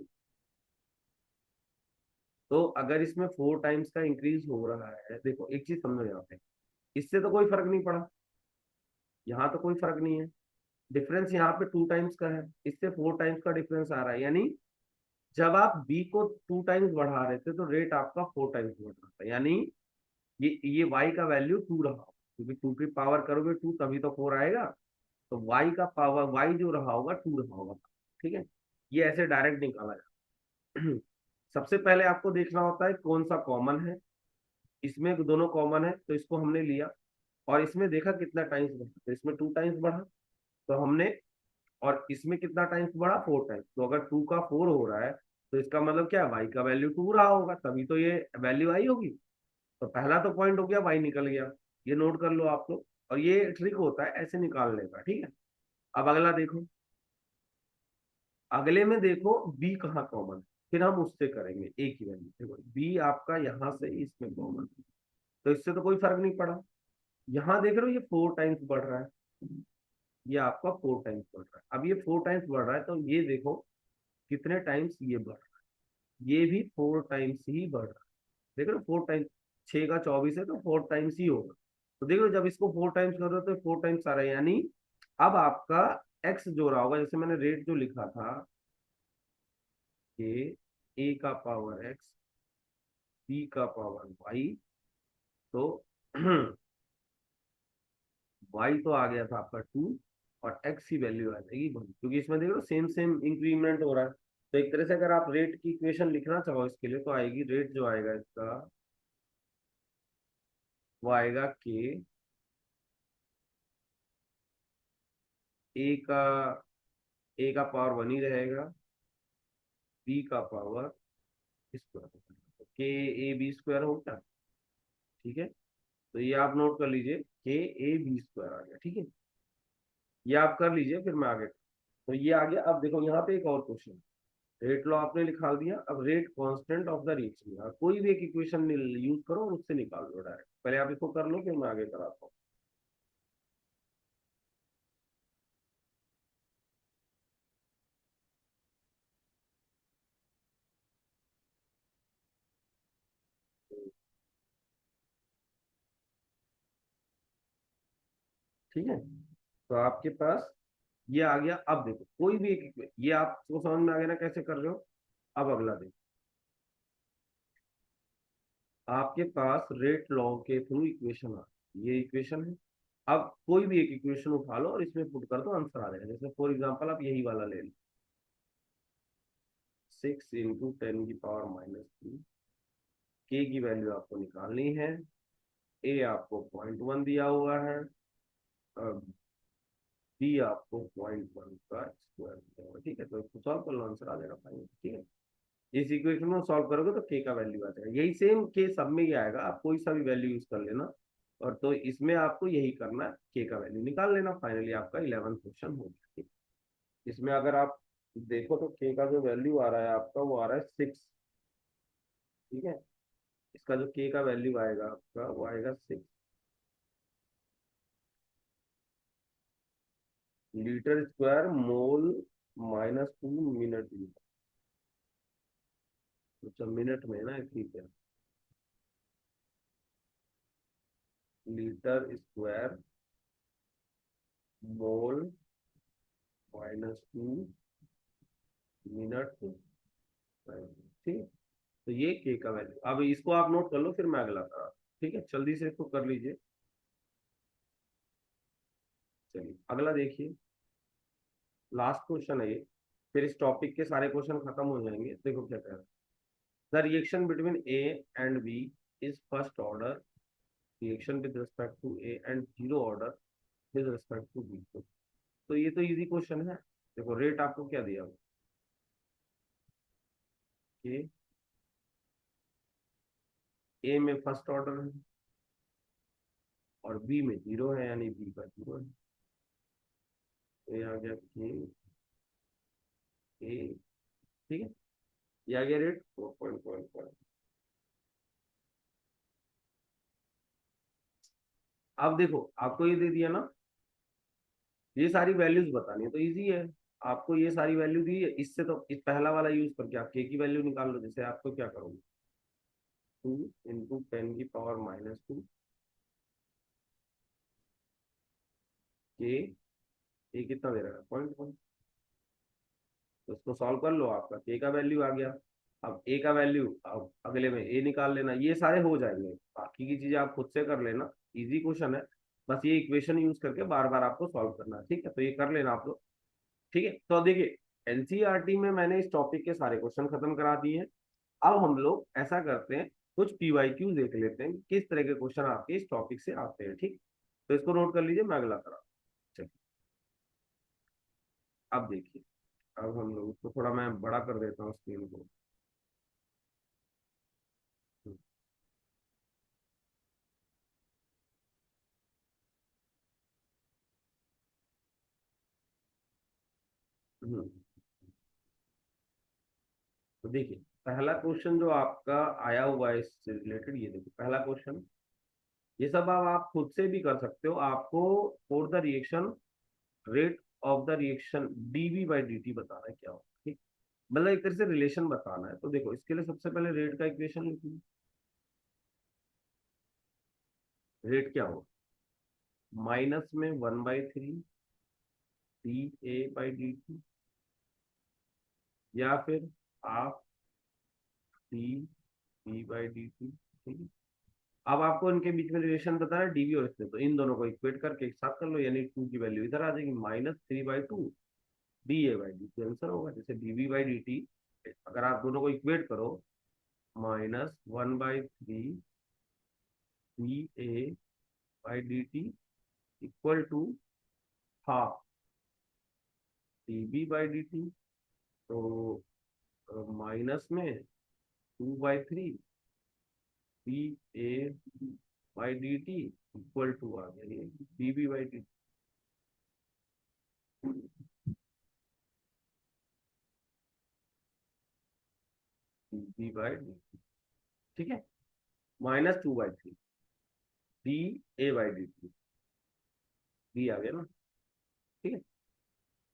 तो अगर इसमें 4 टाइम्स का इंक्रीज हो रहा है, देखो एक चीज समझो यहाँ पे, इससे तो कोई फर्क नहीं पड़ा, यहाँ तो कोई फर्क नहीं है, डिफरेंस यहाँ पे 2 टाइम्स का है, इससे 4 टाइम्स का डिफरेंस आ रहा है, यानी जब आप बी को 2 टाइम्स बढ़ा रहे थे तो रेट आपका 4 टाइम्स बढ़ रहा था, यानी ये वाई का वैल्यू 2 रहा, क्योंकि 2 की पावर करोगे 2 तभी तो 4 आएगा, तो वाई का पावर वाई जो रहा होगा 2 रहा होगा। ठीक है, ये ऐसे डायरेक्ट निकाला जाए। सबसे पहले आपको देखना होता है कौन सा कॉमन है, इसमें दोनों कॉमन है तो इसको हमने लिया, और इसमें देखा कितना टाइम्स बढ़ा, तो इसमें 2 टाइम्स बढ़ा, तो हमने, और इसमें कितना टाइम्स बढ़ा, 4 टाइम्स, तो अगर 2 का 4 हो रहा है तो इसका मतलब क्या है, वाई का वैल्यू 2 रहा होगा, तभी तो ये वैल्यू आई होगी। तो पहला तो पॉइंट हो गया, वाई निकल गया, ये नोट कर लो आप लोग, और ये ट्रिक होता है ऐसे निकालने का। ठीक है, अब अगला देखो, अगले में देखो बी कहाँ कॉमन है, फिर हम उससे करेंगे ए की वैल्यू। देखो बी आपका यहाँ से इसमें कॉमन, तो इससे तो कोई फर्क नहीं पड़ा। यहाँ देख रहे हो ये 4 टाइम्स बढ़ रहा है, ये आपका 4 टाइम्स बढ़ रहा है। अब ये 4 टाइम्स बढ़ रहा है तो ये देखो कितने टाइम्स ये बढ़ रहा है, ये भी 4 टाइम्स ही बढ़ रहा है। देख रहे हो 4 टाइम्स, 6 का 24 है तो 4 टाइम्स ही होगा। तो देख लो जब इसको 4 टाइम्स कर रहे हो तो 4 टाइम्स आ रहा है, यानी अब आपका एक्स जो रहा होगा, जैसे मैंने रेट जो लिखा था कि ए का पावर एक्स, बी का पावर वाई, तो वाई तो आ गया था आपका 2, और एक्स की वैल्यू आ जाएगी 1, क्योंकि इसमें देखो सेम सेम इंक्रीमेंट हो रहा है। तो एक तरह से अगर आप रेट की इक्वेशन लिखना चाहो इसके लिए, तो आएगी रेट जो आएगा इसका, वो आएगा के ए का, ए का पावर 1 ही रहेगा, बी का पावर स्क्वायर, के ए बी स्क्वायर हो गया। ठीक है, तो ये आप नोट कर लीजिए, के ए बी स्क्वायर आ गया। ठीक है, ये आप कर लीजिए, फिर मैं आगे। तो ये आ गया। अब देखो यहाँ पे एक और क्वेश्चन, रेट लॉ आपने निकाल दिया, अब rate constant of the reaction, कोई भी एक इक्वेशन यूज करो और उससे निकाल दो डायरेक्ट। पहले आप इसको कर लो, फिर मैं आगे कराता हूँ। ठीक है, तो आपके पास ये आ गया। अब देखो कोई भी एक, ये आपको समझ में आ गया ना कैसे कर रहे हो। अब अगला देखो, आपके पास रेट लॉ के थ्रू इक्वेशन आ, ये इक्वेशन है। अब कोई भी एक इक्वेशन उठा लो और इसमें पुट कर दो, आंसर आ जाएगा। जैसे फॉर एग्जांपल आप यही वाला ले लो, 6 × 10⁻³ के की वैल्यू आपको निकालनी है, ए आपको 0.1 दिया हुआ है, बी आपको 0.1 का स्क्वायर दिया हुआ है। ठीक है, तो इसको सॉल्व कर लो, आंसर आ जाएगा फाइनल। ठीक है, इस इक्वेशन में सॉल्व करोगे तो के का वैल्यू आ जाएगा, यही सेम के सब में ही आएगा, आप कोई सा भी वैल्यू यूज कर लेना। और तो इसमें आपको यही करना है, के का वैल्यू निकाल लेना, फाइनली आपका 11th क्वेश्चन हो गया। ठीक है? इसमें अगर आप देखो तो के का जो वैल्यू आ रहा है आपका, वो आ रहा है 6। ठीक है, इसका जो के का वैल्यू आएगा आपका, वो आएगा 6 लीटर स्क्वायर मोल -2 मिनट। अच्छा मिनट में है ना, ठीक है। लीटर स्क्वायर मोल -2 मिनट, ठीक है। तो ये के का वैल्यू, अब इसको आप नोट कर लो, फिर मैं अगला करा, ठीक है, जल्दी से इसको कर लीजिए। चलिए अगला देखिए, लास्ट क्वेश्चन है ये, फिर इस टॉपिक के सारे क्वेश्चन खत्म हो जाएंगे। देखो क्या कह रहा है, the reaction between A and B is first order reaction with respect to A and zero order with respect to B. तो ये तो इजी क्वेश्चन है। देखो रेट आपको क्या दिया हुआ कि ए में फर्स्ट ऑर्डर है और बी में जीरो है, यानी बी का जीरो है। तो ये आ गया के ए, ठीक है, ये आ गया रेट 4.1। अब देखो आपको ये दे दिया ना, ये सारी वैल्यूज बतानी है तो इजी है। आपको ये सारी वैल्यू दी है, इससे तो इस पहला वाला यूज करके आप के की वैल्यू निकाल लो। जैसे आपको क्या करोगे, 2 × 10⁻², के ए कितना दे रहा है, 0.1। तो उसको सॉल्व कर लो, आपका के का वैल्यू आ गया। अब ए का वैल्यू, अब अगले में ए निकाल लेना, ये सारे हो जाएंगे। बाकी की चीजें आप खुद से कर लेना, इजी क्वेश्चन है। बस ये इक्वेशन यूज करके बार बार आपको सॉल्व करना है, ठीक है। तो ये कर लेना आप लोग, ठीक है। तो देखिए एनसीईआरटी में मैंने इस टॉपिक के सारे क्वेश्चन खत्म करा दिए हैं। अब हम लोग ऐसा करते हैं, कुछ पीवाईक्यू देख लेते हैं किस तरह के क्वेश्चन आपके इस टॉपिक से आते हैं, ठीक। तो इसको नोट कर लीजिए, मैं अगला करा। चलिए अब देखिए, अब हम लोग इसको थोड़ा मैं बड़ा कर देता हूँ स्क्रीन को। हम्म, तो देखिए पहला क्वेश्चन जो आपका आया हुआ है इससे रिलेटेड, ये देखिए पहला क्वेश्चन। ये सब अब आप खुद से भी कर सकते हो। आपको for the reaction rate of the reaction DV by D T बताना है क्या होगा, ठीक। मतलब एक तरह से रिलेशन बताना है। तो देखो इसके लिए सबसे पहले रेट का इक्वेशन लिखिए। रेट क्या होगा, माइनस में 1/3 D A by D T, या फिर half D B by D T, ठीक है। अब आपको इनके बीच में रिलेशन बताना है डीवी और इसमें, तो इन दोनों को इक्वेट करके एक साथ कर लो, यानी 2 की वैल्यू इधर आ जाएगी, -3/2 D A by D T answer होगा। जैसे डीवी बाई डी टी, अगर आप दोनों को इक्वेट करो, -1/3 D A by D T equal to half D B by D T. तो माइनस में 2/3 D A by D T equal to आ गया ये D B by D D by D, ठीक है। -2/3 D A by D T, B आ गया ना, ठीक है।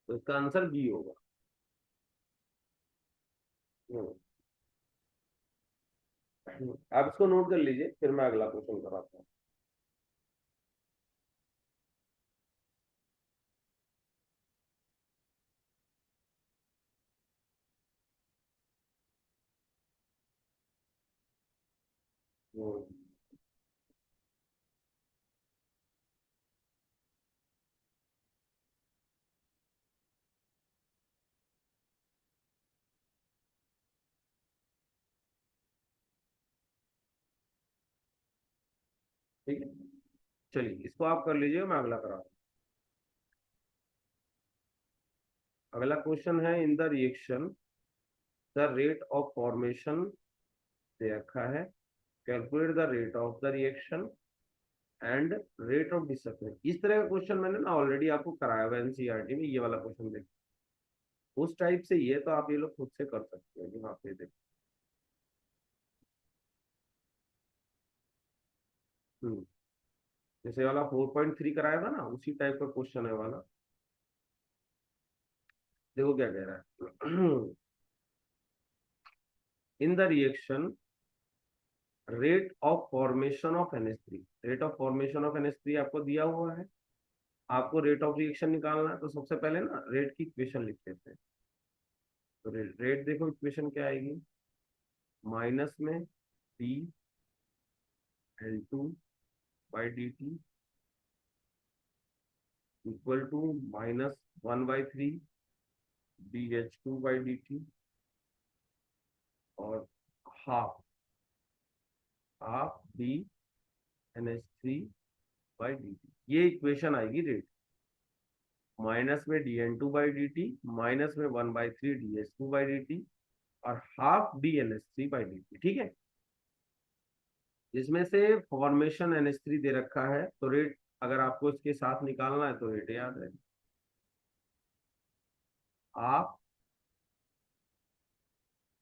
तो इसका आंसर बी होगा। आप इसको नोट कर लीजिए, फिर मैं अगला क्वेश्चन कराता हूँ। ठीक है, चलिए इसको आप कर लीजिए, मैं अगला करा रहा हूँ। अगला क्वेश्चन है, in the reaction the rate of formation दे रखा है, calculate the rate of the reaction and rate of disappearance. इस तरह का क्वेश्चन मैंने ना ऑलरेडी आपको कराया हुआ एनसीईआरटी में, ये वाला क्वेश्चन देखिए उस टाइप से ही है। तो आप ये लोग खुद से कर सकते हो, यहाँ पे देखो। हम्म, जैसे वाला 4.3 कराया था ना, उसी टाइप का क्वेश्चन है वाला। देखो क्या कह रहा है, in the reaction rate of formation of NH3, rate of formation of NH3 आपको दिया हुआ है, आपको रेट ऑफ रिएक्शन निकालना है, तो सबसे पहले ना रेट की इक्वेशन लिख लेते हैं। तो रेट देखो इक्वेशन क्या आएगी, माइनस में dN2/dt इक्वल टू -1/3 dH2/dt और हाफ हाफ dNH3/dt। ये इक्वेशन आएगी रेट, माइनस में dN2/dt, माइनस में 1/3 dH2/dt और हाफ dNH3/dt। ठीक है, इसमें से फॉर्मेशन NH3 दे रखा है, तो रेट अगर आपको इसके साथ निकालना है तो रेट याद है, हाफ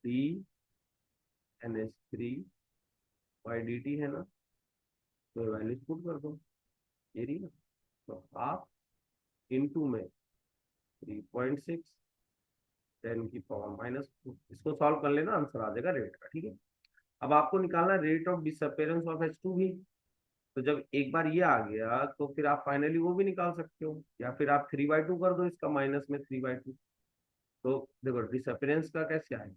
dNH3/dt है ना, तो वैल्यू पुट कर दो, ये रही ना। तो हाफ इंटू में 3.6 10⁻², इसको सॉल्व कर लेना, आंसर आ जाएगा रेट का। ठीक है, अब आपको निकालना rate of disappearance of H2 भी। तो जब एक बार ये आ गया तो फिर आप फाइनली वो भी निकाल सकते हो, या फिर आप 3/2 कर दो इसका, माइनस में 3/2। तो देखो डिसअपेरेंस का कैसे आएगा,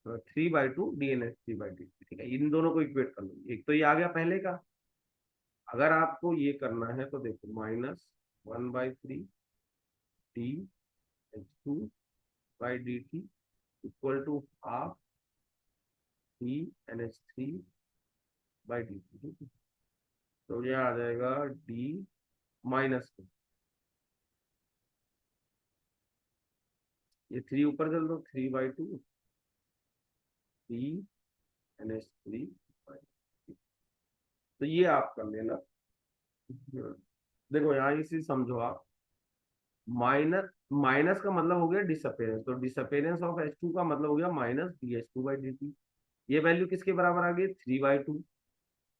तो 3/2 dNH3/dt। ठीक है, इन दोनों को इक्वेट कर लो, एक तो ये आ गया पहले का। अगर आपको ये करना है तो देखो -1/3 dH2/dt equal to half dNH3/dt। तो ये आ जाएगा डी माइनस में, ये 3 ऊपर चल दो, 3/2 dNH3। तो ये आप कर लेना। देखो यहाँ इसी समझो आप, माइनस माइनस का मतलब हो गया डिसअपेरेंस, तो डिसअपेरेंस ऑफ H2 का मतलब हो गया -dH2/dt। ये वैल्यू किसके बराबर आ गई, 3/2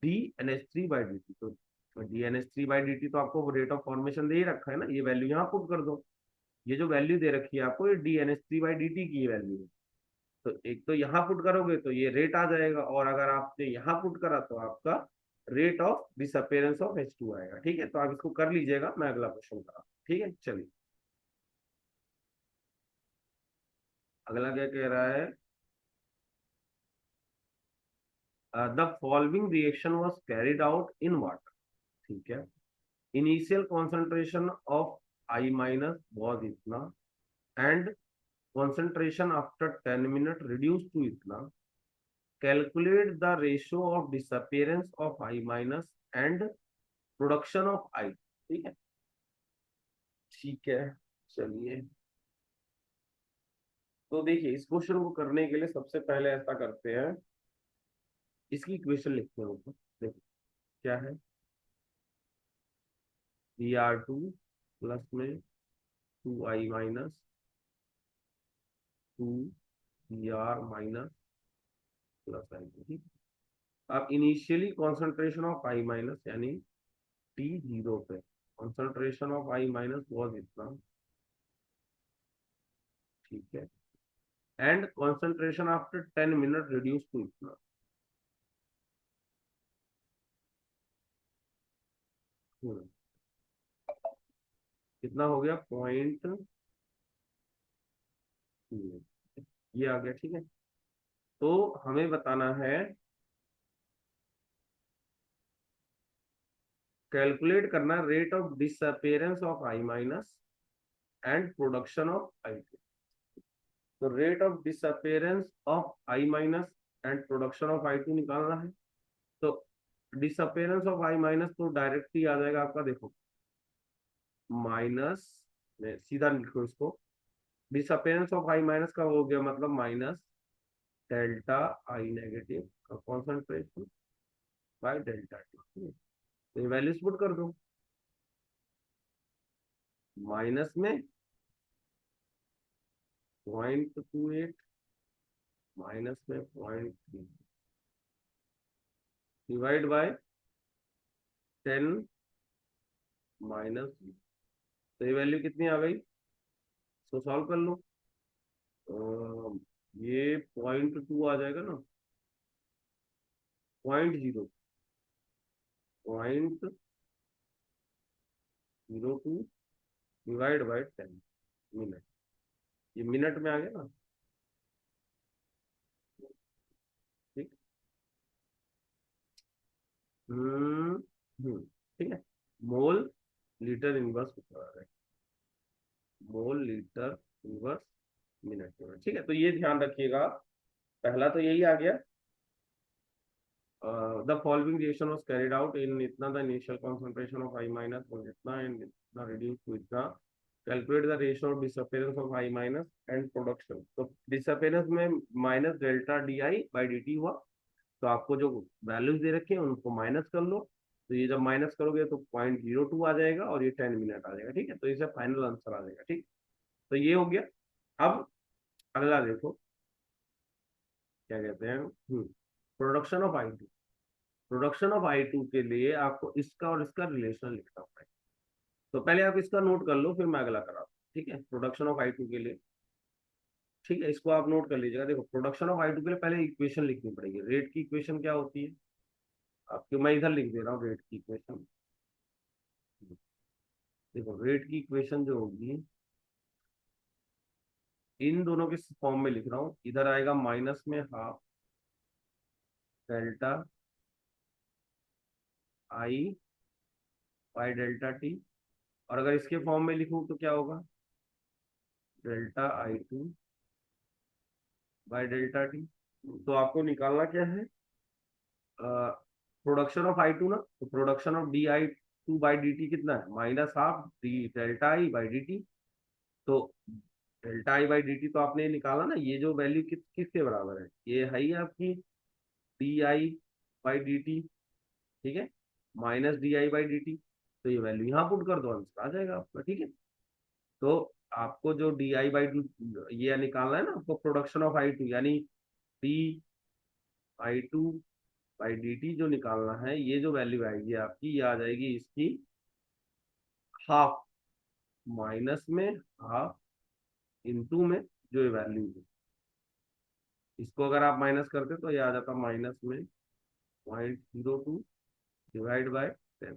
dNH3/dt। तो dNH3/dt तो आपको रेट ऑफ फॉर्मेशन दे ही रखा है ना, ये वैल्यू यहाँ पुट कर दो। ये जो वैल्यू दे रखी है आपको, ये dNH3/dt की वैल्यू है। तो एक तो यहाँ पुट करोगे तो ये रेट आ जाएगा, और अगर आपने यहाँ पुट करा तो आपका rate of disappearance of H2 आएगा। ठीक है, तो आप इसको कर लीजिएगा, मैं अगला क्वेश्चन करा। ठीक है, चलिए अगला क्या कह रहा है, the following reaction was carried out in water. ठीक है, initial concentration of I minus was इतना, and concentration after 10 minutes reduced to इतना, calculate the ratio of disappearance of I minus and production of I। ठीक है, ठीक है, चलिए। तो देखिए इस क्वेश्चन को करने के लिए सबसे पहले ऐसा करते हैं, इसकी इक्वेशन लिखते हैं ऊपर। देखो क्या है, Br2 प्लस में 2I minus 2Br minus plus I। ठीक, अब initially concentration of I minus यानी T0 पे concentration of I minus was इतना। ठीक है, and concentration after 10 minute reduce to इतना। कितना हो गया, 0.2, ये आ गया। ठीक है, तो हमें बताना है, कैलकुलेट करना rate of disappearance of I minus and production of I2। तो rate of disappearance of I minus and production of I2 निकालना है। तो डिसअपेरेंस ऑफ I माइनस तो डायरेक्ट ही आ जाएगा आपका, देखो माइनस में सीधा लिखो इसको, डिसअपेरेंस ऑफ I माइनस का हो गया मतलब माइनस डेल्टा I नेगेटिव का कॉन्सेंट्रेशन बाय डेल्टा T। तो ये वैल्यूज पुट कर दो, माइनस में 0.28 माइनस में 0.3 डिवाइड बाय 10 माइनस। तो ये वैल्यू कितनी आ गई, इसको सॉल्व कर लो। ये 0.2 आ जाएगा ना, 0.0। 0.02 डिवाइड बाई 10 मिनट। ये मिनट में आ गया ना, ठीक। हम्म ठीक है। मोल लीटर इनवर्स होता है, मोल लीटर इनवर्स मिनट में, ठीक है। तो ये ध्यान रखिएगा, पहला तो यही आ गया। The following reaction was carried out in इतना, the initial concentration of I minus was इतना एंड इतना रिड्यूस टू इतना, calculate the ratio of disappearance of I minus and production. तो डिसअपियरेंस में minus delta DI by dt हुआ, तो आपको जो वैल्यूज दे रखे हैं उनको माइनस कर लो। तो ये जब माइनस करोगे तो 0.02 आ जाएगा और ये 10 मिनट आ जाएगा, ठीक है। तो इसे फाइनल आंसर आ जाएगा, ठीक। तो ये हो गया। अब अगला देखो, क्या कहते हैं, production of I2। Production of I2 के लिए आपको इसका और इसका रिलेशन लिखना पड़ेगा। तो पहले आप इसका नोट कर लो, फिर मैं अगला करा, ठीक है। प्रोडक्शन ऑफ I2 के लिए, ठीक है, इसको आप नोट कर लीजिएगा। देखो, प्रोडक्शन ऑफ I2 के लिए पहले इक्वेशन लिखनी पड़ेगी। रेट की इक्वेशन क्या होती है आपकी, मैं इधर लिख दे रहा हूँ रेट की इक्वेशन। देखो, रेट की इक्वेशन जो होगी, इन दोनों के फॉर्म में लिख रहा हूँ। इधर आएगा माइनस में half delta I by delta T, और अगर इसके फॉर्म में लिखूं तो क्या होगा, delta I2 by delta T. तो आपको निकालना क्या है, प्रोडक्शन ऑफ I2 ना, तो production of DI2 by dt कितना है, minus half D delta I by dt। तो डेल्टा आई बाई dt तो आपने निकाला ना, ये जो वैल्यू किसके बराबर है, ये है ही आपकी DI बाई dt, ठीक है, माइनस DI बाई dt। तो ये वैल्यू यहाँ पुट कर दो, आंसर आ जाएगा आपका, ठीक है। तो आपको जो DI बाई ये निकालना है ना आपको, प्रोडक्शन ऑफ I2 यानी DI2 बाई dt जो निकालना है, ये जो वैल्यू आएगी आपकी, ये आ जाएगी इसकी हाफ, माइनस में हाफ इनटू में जो ये वैल्यू है, इसको अगर आप माइनस करते तो ये आ जाता माइनस में 0.02 डिवाइड बाय 10,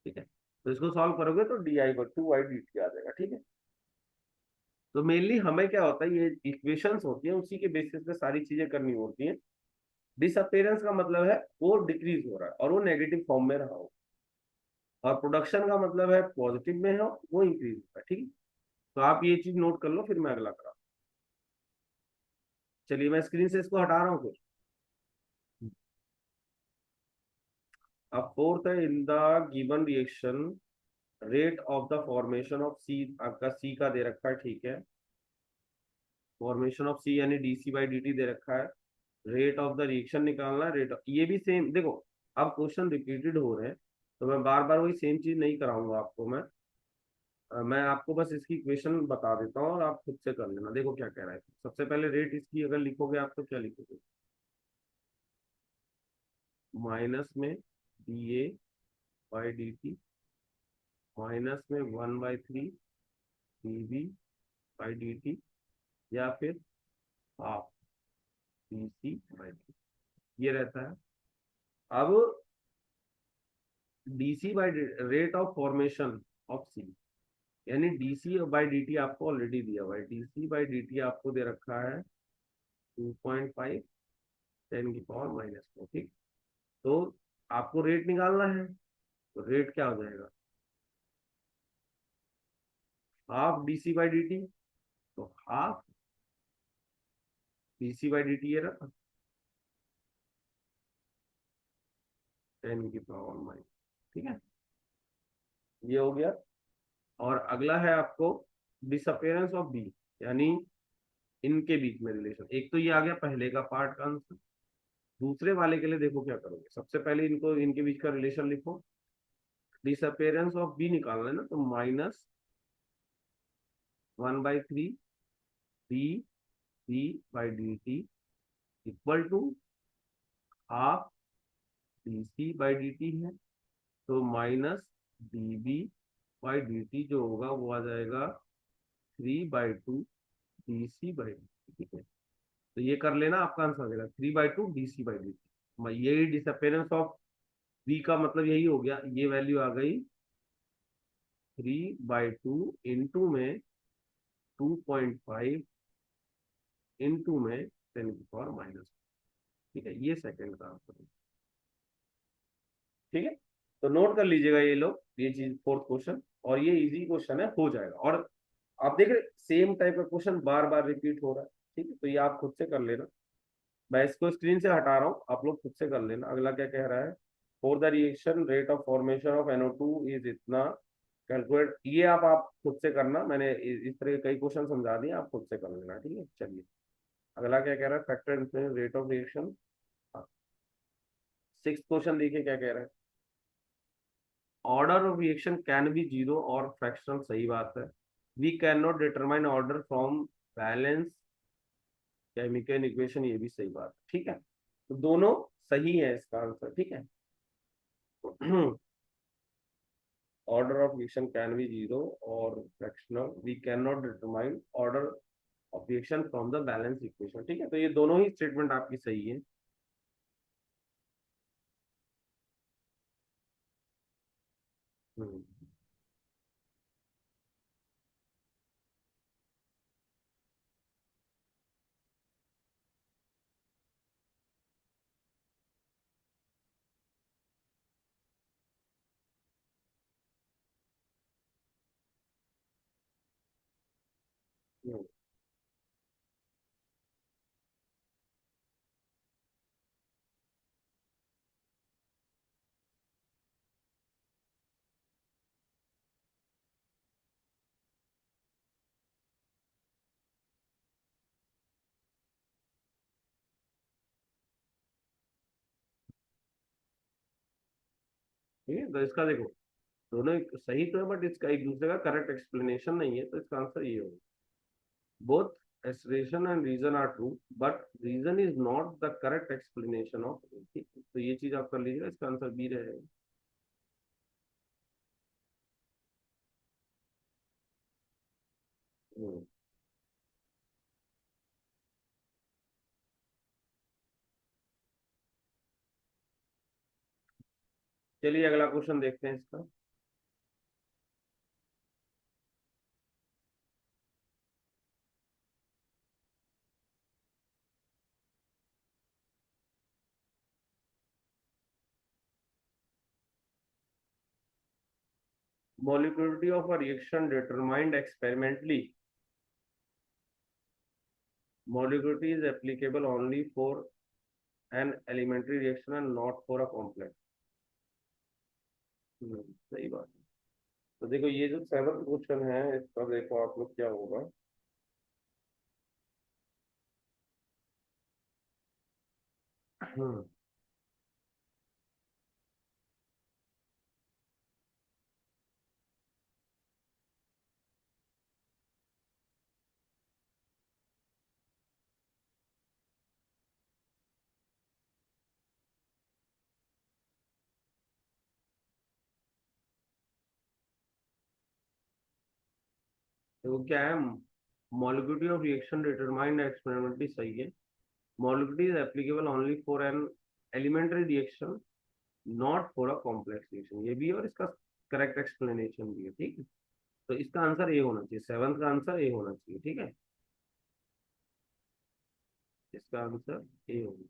ठीक है। तो इसको सॉल्व करोगे तो DI/2 आ जाएगा, ठीक है। तो मेनली हमें क्या होता है, ये इक्वेशंस होती हैं, उसी के बेसिस पे सारी चीजें करनी होती हैं। डिसअपियरेंस का मतलब है वो डिक्रीज हो रहा है और वो नेगेटिव फॉर्म में रहा हो, और प्रोडक्शन का मतलब है पॉजिटिव में हो, वो इंक्रीज होता है, ठीक है। तो आप ये चीज नोट कर लो, फिर मैं अगला करा। चलिए, मैं स्क्रीन से इसको हटा रहा हूँ कुछ। अब फोर्थ है, in the given reaction rate of the formation of C, आपका सी का दे रखा है, ठीक है। फॉर्मेशन ऑफ सी यानी डीसी बाई डी टी दे रखा है। रेट ऑफ द रिएक्शन निकालना है, रेट ये भी सेम। देखो, अब क्वेश्चन रिपीटेड हो रहे हैं, तो मैं बार बार वही सेम चीज नहीं कराऊंगा आपको मैं। मैं आपको बस इसकी इक्वेशन बता देता हूँ और आप खुद से कर लेना। देखो क्या कह रहा है। सबसे पहले रेट इसकी अगर लिखोगे आप तो क्या लिखोगे, माइनस में DA बाई dt माइनस में 1/3 DB बाई dt, या फिर हाफ DC बाई dt, ये रहता है। अब DC by rate of formation of C, यानी DC बाई dt आपको ऑलरेडी दिया हुआ है। DC बाई dt आपको दे रखा है 2.5 10⁻⁻4, ठीक। तो आपको रेट निकालना है, तो रेट क्या हो जाएगा, हाफ DC बाई dt। तो हाफ DC बाई dt ये रहा 10⁻⁻, ठीक है। ये हो गया। और अगला है आपको डिसअपियरेंस ऑफ बी, यानी इनके बीच में रिलेशन। एक तो ये आ गया पहले का पार्ट का आंसर। दूसरे वाले के लिए देखो क्या करोगे, सबसे पहले इनको, इनके बीच का रिलेशन लिखो। डिसअपियरेंस ऑफ बी निकालना है ना, तो -1/3 D C by D T equal to half D C by D T है। तो minus DB by D T जो होगा वो आ जाएगा 3/2 DC बाई डी टी, ठीक है। तो ये कर लेना, आपका आंसर आ जाएगा 3/2 DC बाई डी टी। यही डिसअपियरेंस ऑफ v का मतलब यही हो गया, ये वैल्यू आ गई 3/2 इंटू में 2.5 इंटू में 10⁻⁻, ठीक है, ये सेकंड का आंसर है। ठीक है, तो नोट कर लीजिएगा ये लोग ये चीज, फोर्थ क्वेश्चन, और ये इजी क्वेश्चन है, हो जाएगा। और आप देख रहे सेम टाइप का क्वेश्चन बार बार रिपीट हो रहा है, ठीक है, तो ये आप खुद से कर लेना। मैं इसको स्क्रीन से हटा रहा हूँ, आप लोग खुद से कर लेना। अगला क्या कह रहा है, for the reaction rate of formation of NO2 is इतना, कैलकुलेट। ये आप खुद से करना, मैंने इस तरह के कई क्वेश्चन समझा दिए, आप खुद से कर लेना, ठीक है। चलिए अगला क्या कह रहा है, factor rate of reaction. Six question देखिए क्या कह रहा है, order of reaction can be zero और फ्रैक्शनल, सही बात है। We can not determine order from balance chemical equation, ये भी सही बात है, ठीक है। तो दोनों सही है इसका आंसर, ठीक है। Order of reaction can be zero और fractional, we can not determine order of reaction from the balance equation, ठीक है। तो ये दोनों ही स्टेटमेंट आपकी सही है। हम्म, हम्म। ठीक है, तो इसका देखो दोनों सही तो है, बट इसका एक दूसरे का करेक्ट एक्सप्लेनेशन नहीं है, तो इसका आंसर ये होगा। Both assertion and reason are true, but reason is not the correct explanation of, ठीक है, तो ये चीज आप कर लीजिएगा, इसका आंसर बी रहेगा। हम्म, चलिए अगला क्वेश्चन देखते हैं इसका। Molecularity of a reaction determined experimentally. Molecularity is applicable only for an elementary reaction and not for a complex. सही बात है। तो देखो ये जो सेवंथ क्वेश्चन है, इसका देखो आप लोग क्या होगा। हम्म, देखो क्या है, molecularity of reaction determined experimentally, सही है। Molecularity is applicable only for an elementary reaction, not for a complex reaction, ये भी है, और इसका करेक्ट एक्सप्लेनेशन भी है, ठीक है। तो इसका आंसर ए होना चाहिए, सेवंथ का आंसर ए होना चाहिए, ठीक है। इसका आंसर ए होगा।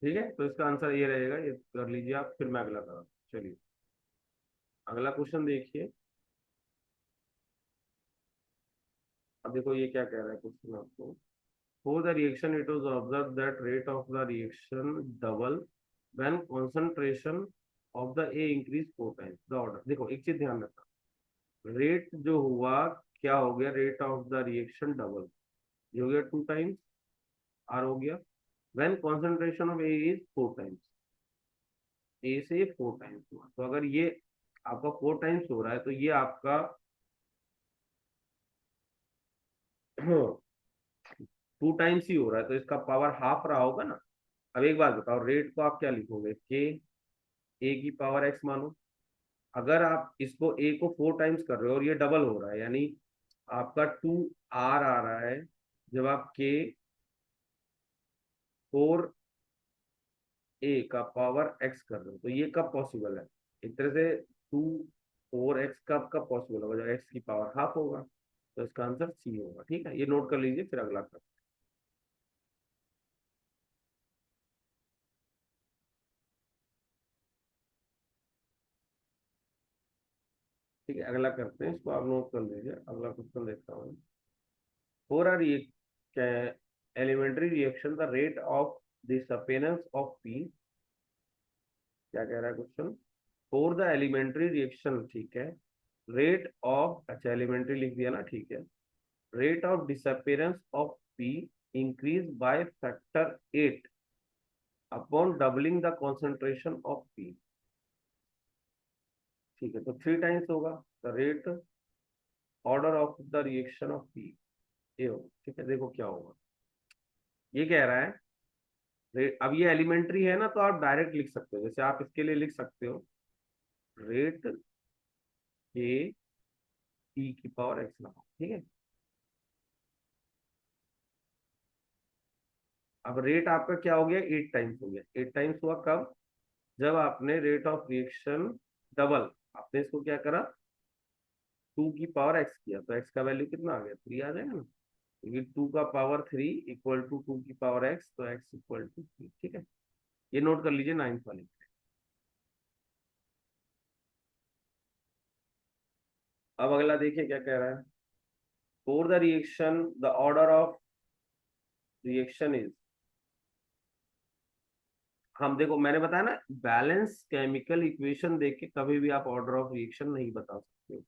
ठीक है, तो इसका आंसर ये रहेगा, ये कर लीजिए आप, फिर मैं अगला करा। चलिए अगला क्वेश्चन देखिए। अब देखो ये क्या कह रहा है क्वेश्चन आपको, for the reaction it was observed that rate of the reaction double when concentration of the A increase 4 times the order। देखो एक चीज ध्यान रखना, रेट जो हुआ, क्या हो गया, rate of the reaction double, ये हो गया 2 टाइम्स, आर हो गया। When concentration of A is 4 times, A से 4 टाइम्स हुआ, तो अगर ये आपका 4 टाइम्स हो रहा है, तो ये आपका टू टाइम्स ही हो रहा है तो इसका पावर हाफ रहा होगा ना। अब एक बात बताओ, रेट को आप क्या लिखोगे, के ए की पावर एक्स मानो। अगर आप इसको ए को 4 टाइम्स कर रहे हो और ये डबल हो रहा है, यानी आपका 2 आर आ रहा है, जब आप के 4 ए का पावर एक्स कर रहे हो, तो ये कब पॉसिबल है। एक तरह से 2 4 एक्स कब पॉसिबल होगा, जब एक्स की पावर हाफ होगा। तो इसका आंसर सी होगा। ठीक है, ये नोट कर लीजिए, फिर अगला कर। ठीक है, अगला करते हैं, इसको आप नोट कर लीजिए। अगला क्वेश्चन देखता हूँ। For a elementary reaction, the rate of disappearance of P, क्या कह रहा है question. For the elementary reaction, ठीक है, रेट ऑफ, अच्छा एलिमेंट्री लिख दिया ना, ठीक है, rate of disappearance of P increase by factor 8 upon doubling the concentration of P. ठीक है, तो 3 टाइम्स होगा the rate order of the reaction of P, ये होगा। ठीक है, देखो क्या होगा। ये कह रहा है अब ये एलिमेंट्री है ना, तो आप डायरेक्ट लिख सकते हो, जैसे आप इसके लिए लिख सकते हो रेट के टी की पावर एक्स लगाओ। ठीक है, अब रेट आपका क्या हो गया, 8 टाइम्स हो गया। 8 टाइम्स हुआ कब, जब आपने रेट ऑफ रिएक्शन डबल, आपने इसको क्या करा, 2 की पावर एक्स किया, तो एक्स का वैल्यू कितना आ गया, 3 आ जाएगा ना, क्योंकि 2 का पावर 3 इक्वल टू 2 की पावर एक्स, तो एक्स इक्वल टू 3। ठीक है, ये नोट कर लीजिए 9th वाले। अब अगला देखिए क्या कह रहा है। For the reaction the order of reaction is, हम देखो मैंने बताया ना, बैलेंस केमिकल इक्वेशन देख के कभी भी आप ऑर्डर ऑफ रिएक्शन नहीं बता सकते हो।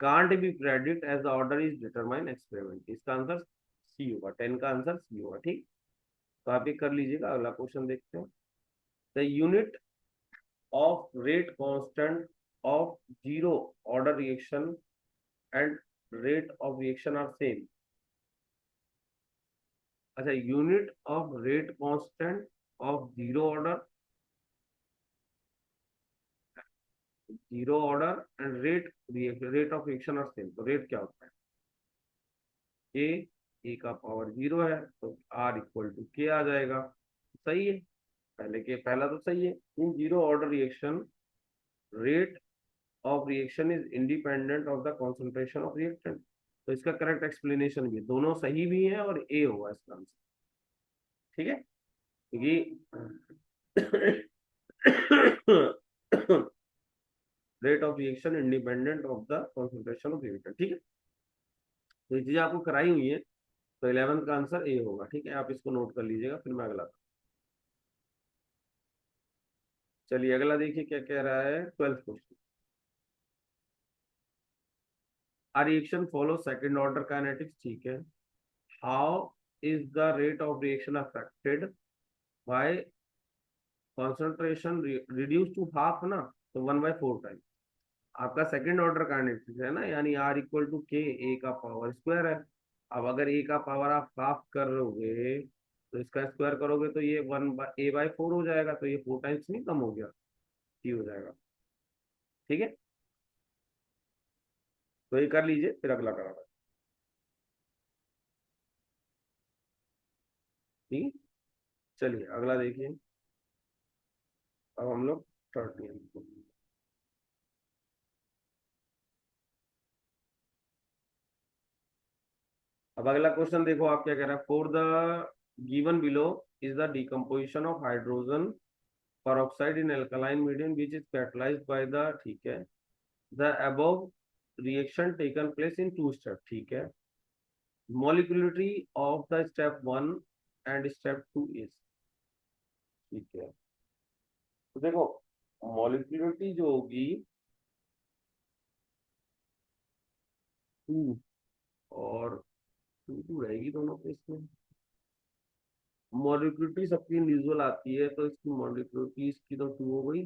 Can't be predict as the order is determine experiment, इसका आंसर सी होगा, 10 का आंसर सी होगा। ठीक, तो आप ये कर लीजिएगा। अगला क्वेश्चन देखते हैं। The unit of rate constant of zero order reaction and rate of reaction are same. अच्छा, unit of rate constant of zero order and rate of reaction are same, तो रेट क्या होता है, ए ए का पावर 0 है, तो आर इक्वल टू के आ जाएगा। सही है, पहला तो सही है। In zero order reaction rate of reaction is independent of the concentration of reactant, तो इसका करेक्ट एक्सप्लेनेशन भी, दोनों सही भी है और ए होगा इसका आंसर। ठीक है, क्योंकि rate of reaction independent of the concentration of reactant. ठीक है, तो ये चीजें आपको कराई हुई है, तो 11th का आंसर ए होगा। ठीक है, आप इसको नोट कर लीजिएगा, फिर मैं अगला। चलिए अगला देखिए क्या कह रहा है, 12th question. A reaction follows second order kinetics, ठीक है। How is the rate of reaction affected by concentration reduced to half ना, तो 1/4 टाइम। आपका सेकंड ऑर्डर काइनेटिक्स है ना, यानी आर इक्वल टू के, ए का पावर स्क्वायर है। अब अगर ए का पावर आप हाफ करोगे, तो इसका स्क्वायर करोगे तो ये 1/a/4 हो जाएगा, तो ये 4 टाइम्स नहीं कम हो गया, टी हो जाएगा। ठीक है, तो ये कर लीजिए, फिर अगला कराना। ठीक है, चलिए अगला देखिए। अब हम लोग 13। अब अगला क्वेश्चन देखो, आप क्या कह रहा है। For the given below is the decomposition of hydrogen peroxide in alkaline medium which is catalyzed by the, ठीक है, the above reaction taken place in 2 steps। ठीक है, molecularity of the step 1 and step 2 is, ठीक है, तो देखो molecularity जो होगी 2 और 2 रहेगी दोनों के इसमें। मॉलिक्यूलिटी सबकी इंडिविजुअल आती है, तो इसकी मॉलिक्यूलिटी इसकी तो 2 हो गई।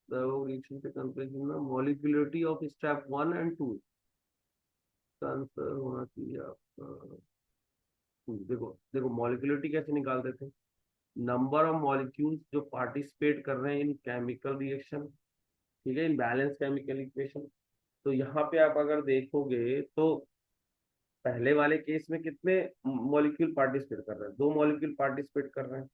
रिएक्शन के कंपेरिजन में मॉलिक्यूलिटी ऑफ स्टेप 1 and 2, आंसर होना चाहिए आपका, देखो देखो मॉलिक्यूलरिटी कैसे निकालते थे, नंबर ऑफ मॉलिक्यूल्स जो पार्टिसिपेट कर रहे हैं इन केमिकल रिएक्शन, ठीक है, इन बैलेंस केमिकल इक्वेशन। तो यहाँ पे आप अगर देखोगे तो पहले वाले केस में कितने मॉलिक्यूल पार्टिसिपेट कर रहे हैं, दो मॉलिक्यूल पार्टिसिपेट कर रहे हैं,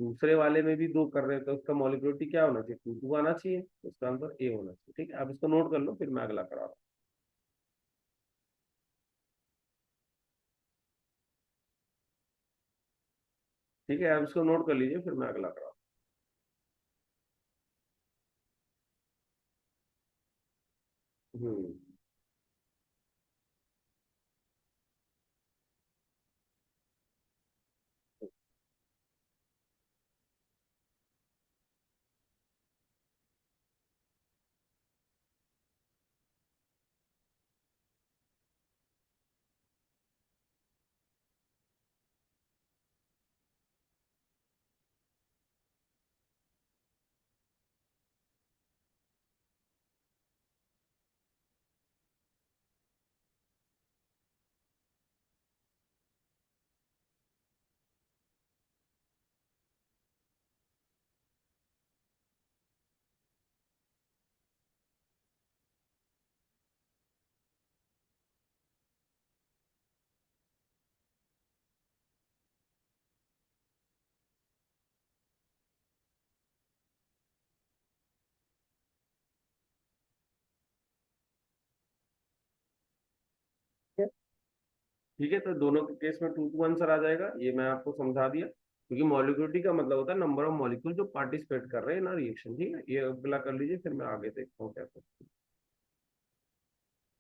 दूसरे वाले में भी दो कर रहे हैं, तो उसका मॉलिक्यूलरिटी क्या होना चाहिए, 2 आना चाहिए, तो इसका आंसर ए होना चाहिए। ठीक है, आप इसको नोट कर लो, फिर मैं अगला करा रहा हूँ। ठीक है, आप इसको नोट कर लीजिए, फिर मैं अगला करा रहा हूँ। ठीक है, तो दोनों के केस में 2 आंसर आ जाएगा, ये मैं आपको समझा दिया, क्योंकि मॉलिक्यूलरिटी का मतलब होता है नंबर ऑफ मॉलिक्यूल जो पार्टिसिपेट कर रहे हैं ना रिएक्शन। ठीक है, ये अगला कर लीजिए, फिर मैं आगे देखता हूँ कैसे।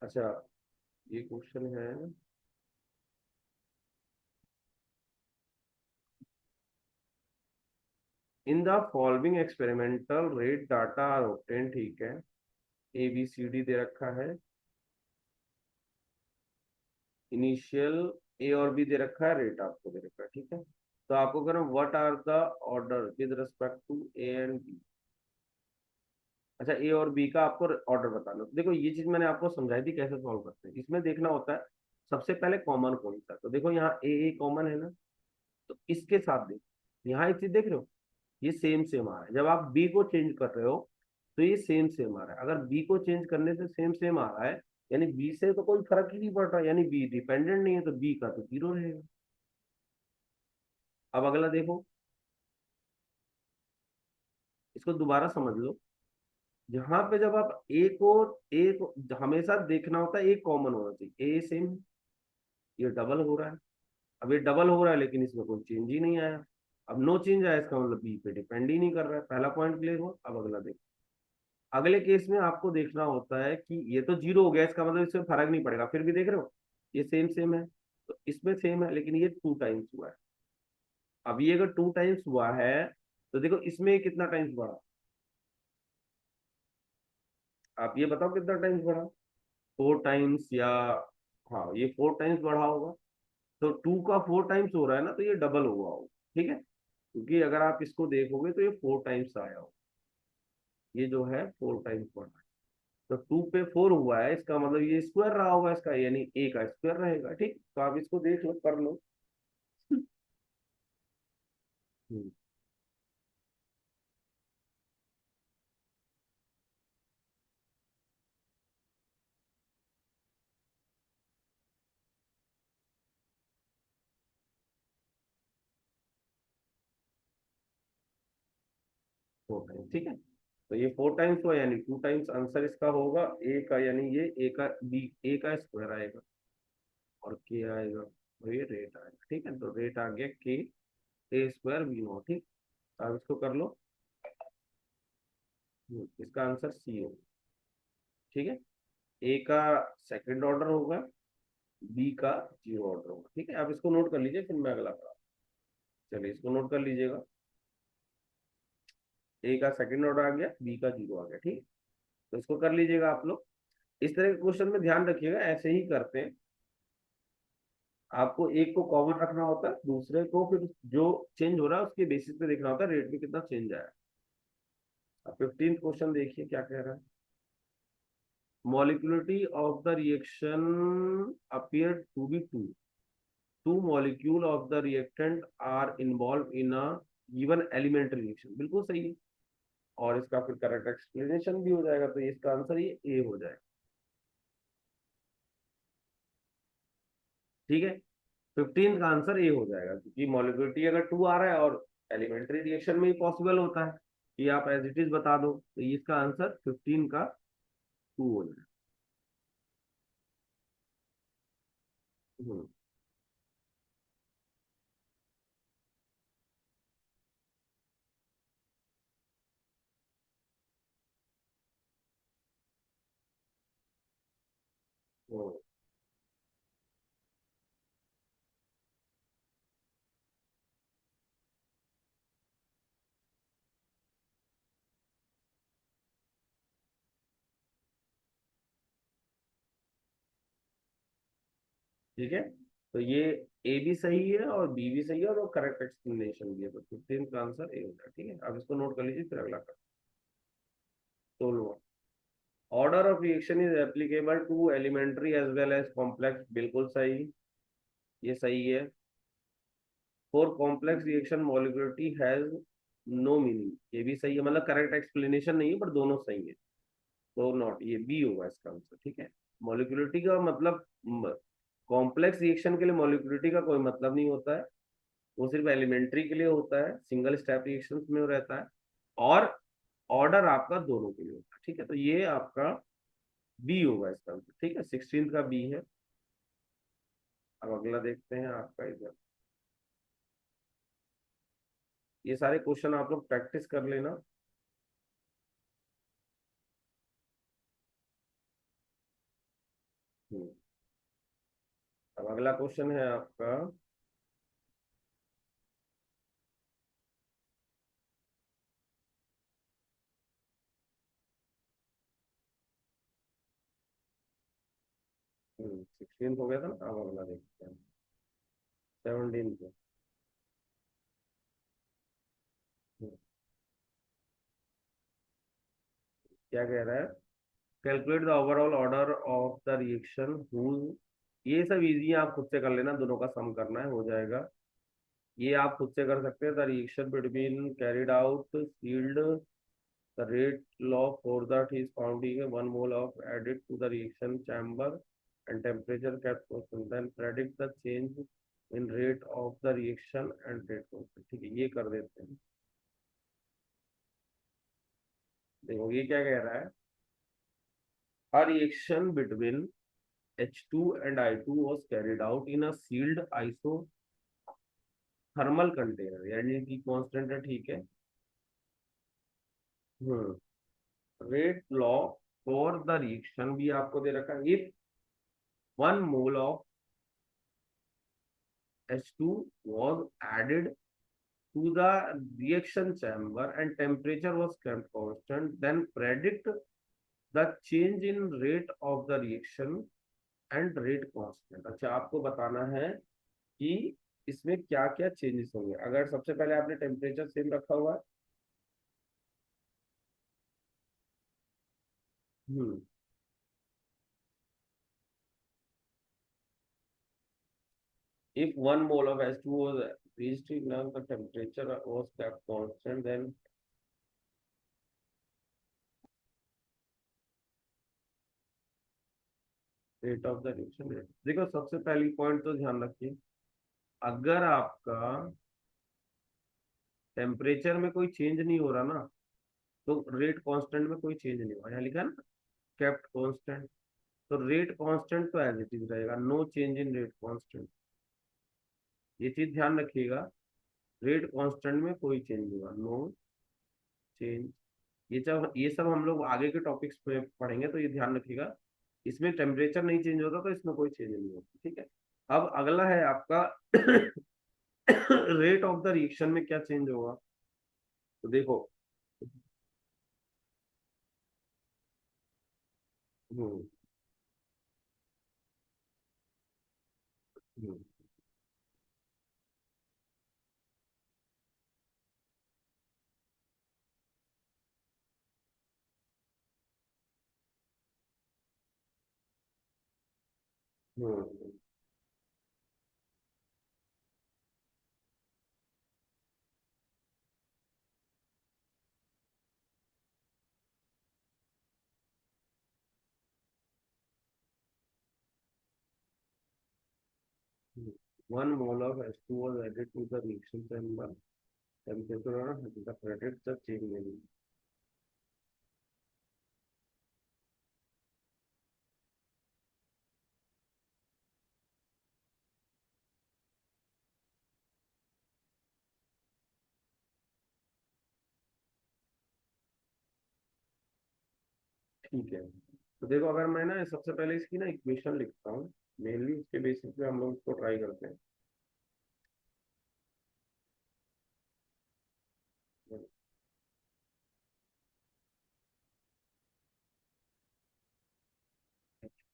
अच्छा, ये क्वेश्चन है, in the following experimental rate data are obtain, ठीक है, ए बी सी डी दे रखा है, इनिशियल ए और बी दे रखा है, रेट आपको दे रखा है। ठीक है, तो आपको करें what are the order with respect to A and B. अच्छा, ए और बी का आपको ऑर्डर बताना, तो देखो ये चीज मैंने आपको समझाई थी कैसे सॉल्व करते हैं। इसमें देखना होता है सबसे पहले कॉमन कौन सा है। तो देखो यहाँ ए कॉमन है ना, तो इसके साथ देखो, यहाँ एक चीज देख रहे हो, ये सेम सेम आ रहा है। जब आप बी को चेंज कर रहे हो तो ये सेम सेम आ रहा है। अगर बी को चेंज करने से सेम सेम आ रहा है, यानी बी से तो कोई फर्क ही नहीं पड़ रहा, यानी बी डिपेंडेंट नहीं है, तो बी का तो जीरो रहेगा। अब अगला देखो, इसको दोबारा समझ लो। यहाँ पे जब आप ए को हमेशा देखना होता है, ए कॉमन होना चाहिए, ए सेम, ये डबल हो रहा है। अब ये डबल हो रहा है लेकिन इसमें कोई चेंज ही नहीं आया। अब नो चेंज आया, इसका मतलब बी पे डिपेंड ही नहीं कर रहा है। पहला पॉइंट क्लियर हुआ। अब अगला देखो, अगले केस में आपको देखना होता है कि ये तो जीरो हो गया, इसका मतलब इसमें फर्क नहीं पड़ेगा, फिर भी देख रहे हो ये सेम सेम है, तो इसमें सेम है, लेकिन ये 2 टाइम्स हुआ है। अब ये अगर 2 टाइम्स हुआ है, तो देखो इसमें कितना टाइम्स बढ़ा, आप ये बताओ कितना टाइम्स बढ़ा, 4 टाइम्स या, हाँ ये 4 टाइम्स बढ़ा होगा। तो 2 का 4 टाइम्स हो रहा है ना, तो ये डबल हुआ होगा। ठीक है, क्योंकि अगर आप इसको देखोगे तो ये 4 टाइम्स आया हो, ये जो है 4 टाइम्स बढ़ा है। तो 2 पे 4 हुआ है, इसका मतलब ये स्क्वायर रहा होगा इसका, यानी ए का स्क्वायर रहेगा। ठीक, तो आप इसको देख लो, कर लो। हम्म, 4 टाइम्स, ठीक है, तो ये 4 टाइम्स हुआ, यानी 2 टाइम्स आंसर इसका होगा ए का, यानी ये ए का बी, ए का स्क्वायर आएगा और के आएगा, और ये रेट आएगा। ठीक है, तो रेट आ गया के, ए स्क्वायर बी नो। ठीक, अब इसको कर लो। इसका आंसर सी होगा। ठीक है, ए का सेकंड ऑर्डर होगा, बी का जीरो ऑर्डर होगा। ठीक है, आप इसको नोट कर लीजिए, फिर मैं अगला करा। चलिए इसको नोट कर लीजिएगा, ए का सेकंड ऑर्डर आ गया, बी का जीरो आ गया। ठीक, तो इसको कर लीजिएगा आप लोग। इस तरह के क्वेश्चन में ध्यान रखिएगा, ऐसे ही करते हैं। आपको एक को कॉमन रखना होता है, दूसरे को फिर जो चेंज हो रहा है उसके बेसिस पे देखना होता है रेट में कितना चेंज आया। अब 15 क्वेश्चन देखिए क्या कह रहा है। molecularity of the reaction appeared to be two molecule of the reactant are involved in a given elementary reaction। बिल्कुल सही है। और इसका फिर करेक्ट एक्सप्लेनेशन भी हो जाएगा, तो इसका आंसर ये ए हो जाएगा। ठीक है, 15 का आंसर ए हो जाएगा, क्योंकि मॉलिक्युलरिटी अगर 2 आ रहा है और एलिमेंट्री रिएक्शन में ही पॉसिबल होता है कि आप एज इट इज बता दो, तो इसका आंसर 15 का 2 हो जाएगा। हम्म, हम्म, ठीक है। तो ये ए भी सही है और बी भी सही है और वो करेक्ट एक्सप्लेनेशन भी है, तो 15 का आंसर ए होगा। ठीक है, अब इसको नोट कर लीजिए, फिर अगला कर। 16वां, order of reaction is applicable to elementary as well as complex. बिल्कुल सही, ये सही है। For complex reaction molecularity has no meaning. ये भी सही है, मतलब करेक्ट एक्सप्लेनेशन नहीं है, पर दोनों सही है। तो नॉट, ये बी होगा इसका आंसर। ठीक है, मॉलिक्युलरिटी का मतलब कॉम्प्लेक्स रिएक्शन के लिए मॉलिक्युलरिटी का कोई मतलब नहीं होता है, वो सिर्फ एलिमेंट्री के लिए होता है, सिंगल स्टेप रिएक्शन में वो रहता है। और ऑर्डर आपका दोनों के लिए होता है। ठीक है, तो ये आपका बी होगा इसका आंसर। ठीक है, 16 का बी है। अब अगला देखते हैं आपका इधर। ये सारे क्वेश्चन आप लोग प्रैक्टिस कर लेना। हम्म, अब अगला क्वेश्चन है आपका। 16 हो गया था ना, अब अगला देखते हैं 17 पे। हम्म, क्या कह रहा है? Calculate the overall order of the reaction whose. ये सब इजी है, आप खुद से कर लेना, दोनों का सम करना है, हो जाएगा। ये आप खुद से कर सकते हैं। The reaction between carried out sealed, the rate law for that is found is one mole of added to the reaction chamber and temperature kept constant, then predict the change in rate of the reaction and rate constant। ठीक है, ये कर देते हैं। देखो ये क्या कह रहा है। A reaction between H2 and I2 was carried out in a sealed isothermal container, यानी कि कांस्टेंट है। ठीक है। Hmm, rate law for the reaction भी आपको दे रखा है। If 1 mole of H2 was added to the reaction chamber and temperature was kept constant, then predict the change in rate of the reaction and rate constant। अच्छा, आपको बताना है कि इसमें क्या क्या चेंजेस होंगे। अगर सबसे पहले आपने टेम्परेचर सेम रखा हुआ है। हम्म, if 1 mole of H2 was reached, now the temperature was kept constant, then rate of the reaction rate. देखो सबसे पहली पॉइंट तो ध्यान रखिए, अगर आपका टेम्परेचर में कोई चेंज नहीं हो रहा ना, तो रेट कांस्टेंट में कोई चेंज नहीं होगा। यहाँ लिखा है ना, केप्ट कांस्टेंट। तो रेट कांस्टेंट तो एज इट इज रहेगा, no change in rate constant. ये चीज ध्यान रखिएगा, रेट कांस्टेंट में कोई चेंज नहीं होगा, नो चेंज। ये सब हम लोग आगे के टॉपिक्स में पढ़ेंगे, तो ये ध्यान रखिएगा। इसमें टेम्परेचर नहीं चेंज होता तो इसमें कोई चेंज नहीं होता। ठीक है, अब अगला है आपका रेट ऑफ द रिएक्शन में क्या चेंज होगा। तो देखो। हम्म, हम्म, हम्म। One mole of H2 was added to the reaction chamber. Temperature और the product the change नहीं। ठीक है, तो देखो अगर मैं ना सबसे पहले इसकी ना इक्वेशन लिखता हूँ, मेनली उसके बेसिस पे हम लोग इसको ट्राई करते हैं।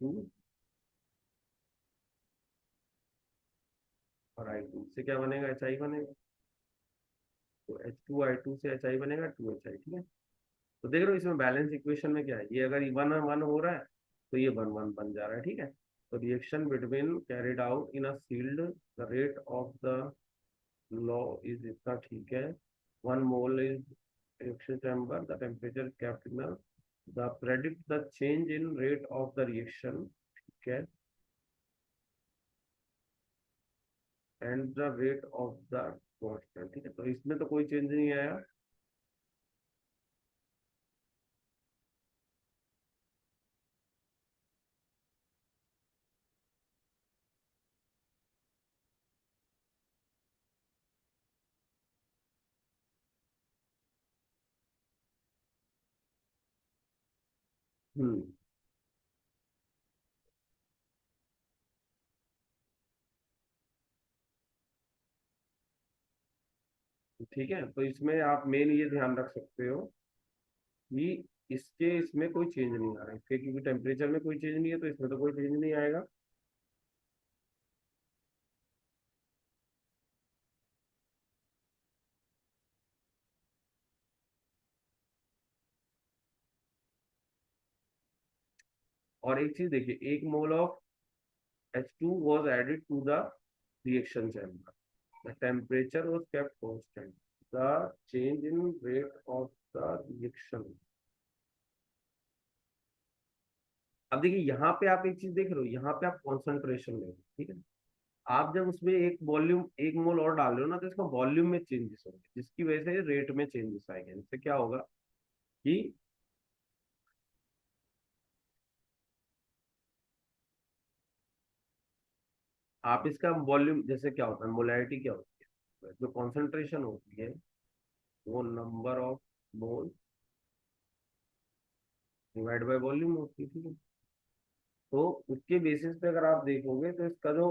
टू और आई टू से क्या बनेगा, एच आई बनेगा। तो एच टू आई टू से एच आई बनेगा, टू एच आई, ठीक है। तो देख रहे हो इसमें बैलेंस इक्वेशन में क्या है, ये अगर वन वन हो रहा है तो ये वन वन बन जा रहा है, ठीक है। तो reaction between carried out in a sealed, the rate of the law is इतना, ठीक है। One mole is reaction chamber, the temperature kept in the predict the change in rate of the reaction, ठीक है, and the rate of the constant, ठीक है। तो इसमें तो कोई चेंज नहीं आया। हम्म। ठीक है, तो इसमें आप मेन ये ध्यान रख सकते हो कि इसके इसमें कोई चेंज नहीं आ रहा है इसके, क्योंकि टेम्परेचर में कोई चेंज नहीं है तो इसमें तो कोई चेंज नहीं आएगा। और एक चीज देखिए, एक mole of H2 was added to the reaction chamber. The temperature was kept constant. The change in rate of the reaction। अब देखिए यहाँ पे आप एक चीज देख रहे हो, यहाँ पे आप कॉन्सेंट्रेशन ले रहे हो, ठीक है। आप जब उसमें एक वॉल्यूम एक मोल और डाल रहे हो ना, तो इसका वॉल्यूम में चेंजेस होंगे, जिसकी वजह से रेट में चेंजेस आएंगे। इससे क्या होगा कि आप इसका वॉल्यूम, जैसे क्या होता है मोलैरिटी क्या होती है, जो कॉन्सेंट्रेशन होती है वो number of mole divide by volume होती है, ठीक है। तो उसके बेसिस पे अगर आप देखोगे तो इसका जो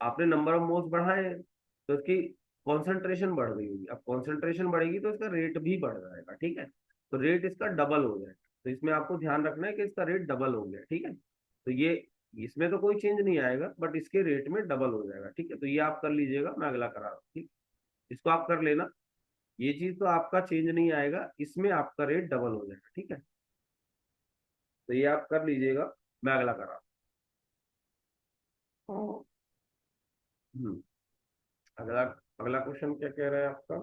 आपने नंबर ऑफ मोल्स बढ़ाए हैं, तो इसकी कॉन्सेंट्रेशन बढ़ गई होगी। अब कॉन्सेंट्रेशन बढ़ेगी तो इसका रेट भी बढ़ जाएगा, ठीक है। तो रेट इसका डबल हो जाएगा। तो इसमें आपको ध्यान रखना है कि इसका रेट डबल हो गया, ठीक है। तो ये इसमें तो कोई चेंज नहीं आएगा, बट इसके रेट में डबल हो जाएगा, ठीक है। तो ये आप कर लीजिएगा, मैं अगला करा रहा हूँ, ठीक। इसको आप कर लेना। ये चीज तो आपका चेंज नहीं आएगा, इसमें आपका रेट डबल हो जाएगा, ठीक है। तो ये आप कर लीजिएगा, मैं अगला करा रहा हूँ। हम्म, अगला अगला क्वेश्चन क्या कह रहा है आपका,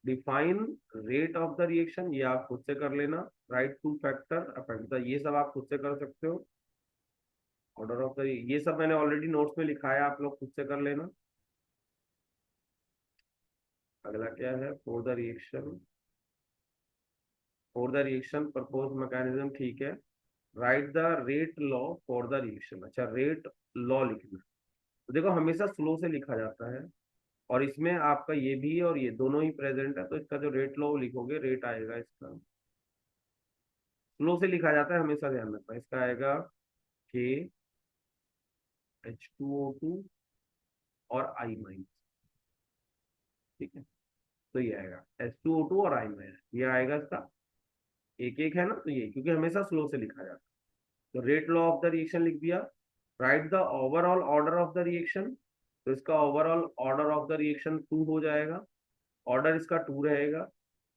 define rate of the reaction. ये आप खुद से कर लेना। राइट टू फैक्टर अपेंड, ये सब आप खुद से कर सकते हो। ऑर्डर ऑफ द, ये सब मैंने ऑलरेडी नोट्स में लिखा है, आप लोग खुद से कर लेना। अगला क्या है, for the reaction, for the reaction propose mechanism, ठीक है। Right the rate law for the reaction. अच्छा, रेट लॉ लिखना। तो देखो हमेशा स्लो से लिखा जाता है, और इसमें आपका ये भी है और ये दोनों ही प्रेजेंट है, तो इसका जो रेट लॉ लिखोगे, रेट आएगा इसका, स्लो से लिखा जाता है हमेशा, ध्यान रखना। इसका आएगा के H2O2 और आई माइनस, ठीक है। तो ये आएगा H2O2 और आई माइनस, ये आएगा इसका, एक एक है ना, तो ये क्योंकि हमेशा स्लो से लिखा जाता है। तो rate law of the reaction लिख दिया। Right the overall order of the reaction. तो इसका overall order of the reaction two हो जाएगा, ऑर्डर इसका टू रहेगा।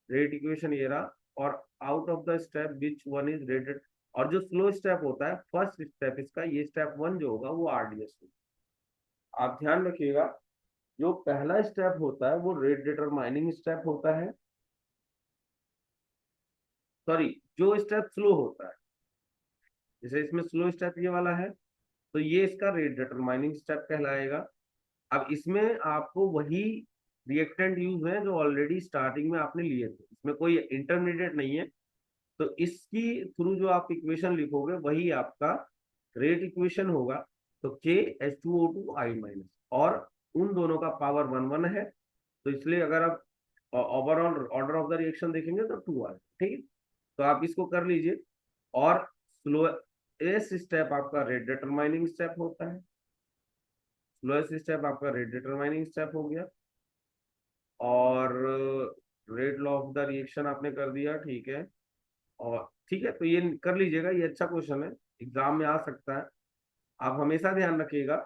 रेट इक्वेशन ये रहा। और out of the step which one is rated. और जो स्लो स्टेप होता है फर्स्ट स्टेप इसका, ये स्टेप वन जो होगा वो आरडीएस होगा। आप ध्यान रखिएगा, जो पहला स्टेप होता है वो रेट डिटरमाइनिंग स्टेप होता है, सॉरी, जो स्टेप स्लो होता है, जैसे इसमें स्लो स्टेप ये वाला है, तो ये इसका रेट डिटरमाइनिंग स्टेप कहलाएगा। अब इसमें आपको वही रिएक्टेंट यूज है जो ऑलरेडी स्टार्टिंग में आपने लिए थे, इसमें कोई इंटरमीडिएट नहीं है। तो इसकी थ्रू जो आप इक्वेशन लिखोगे वही आपका रेट इक्वेशन होगा। तो के H2O2 I-, और उन दोनों का पावर वन वन है, तो इसलिए अगर आप overall order of the reaction देखेंगे तो 2 आए, ठीक है। तो आप इसको कर लीजिए। और स्लोएस्ट स्टेप आपका रेट डिटरमाइनिंग स्टेप होता है, स्लोएस्ट स्टेप आपका रेट डिटरमाइनिंग स्टेप हो गया। और rate law of the reaction आपने कर दिया, ठीक है। और ठीक है, तो ये कर लीजिएगा, ये अच्छा क्वेश्चन है, एग्जाम में आ सकता है। आप हमेशा ध्यान रखिएगा,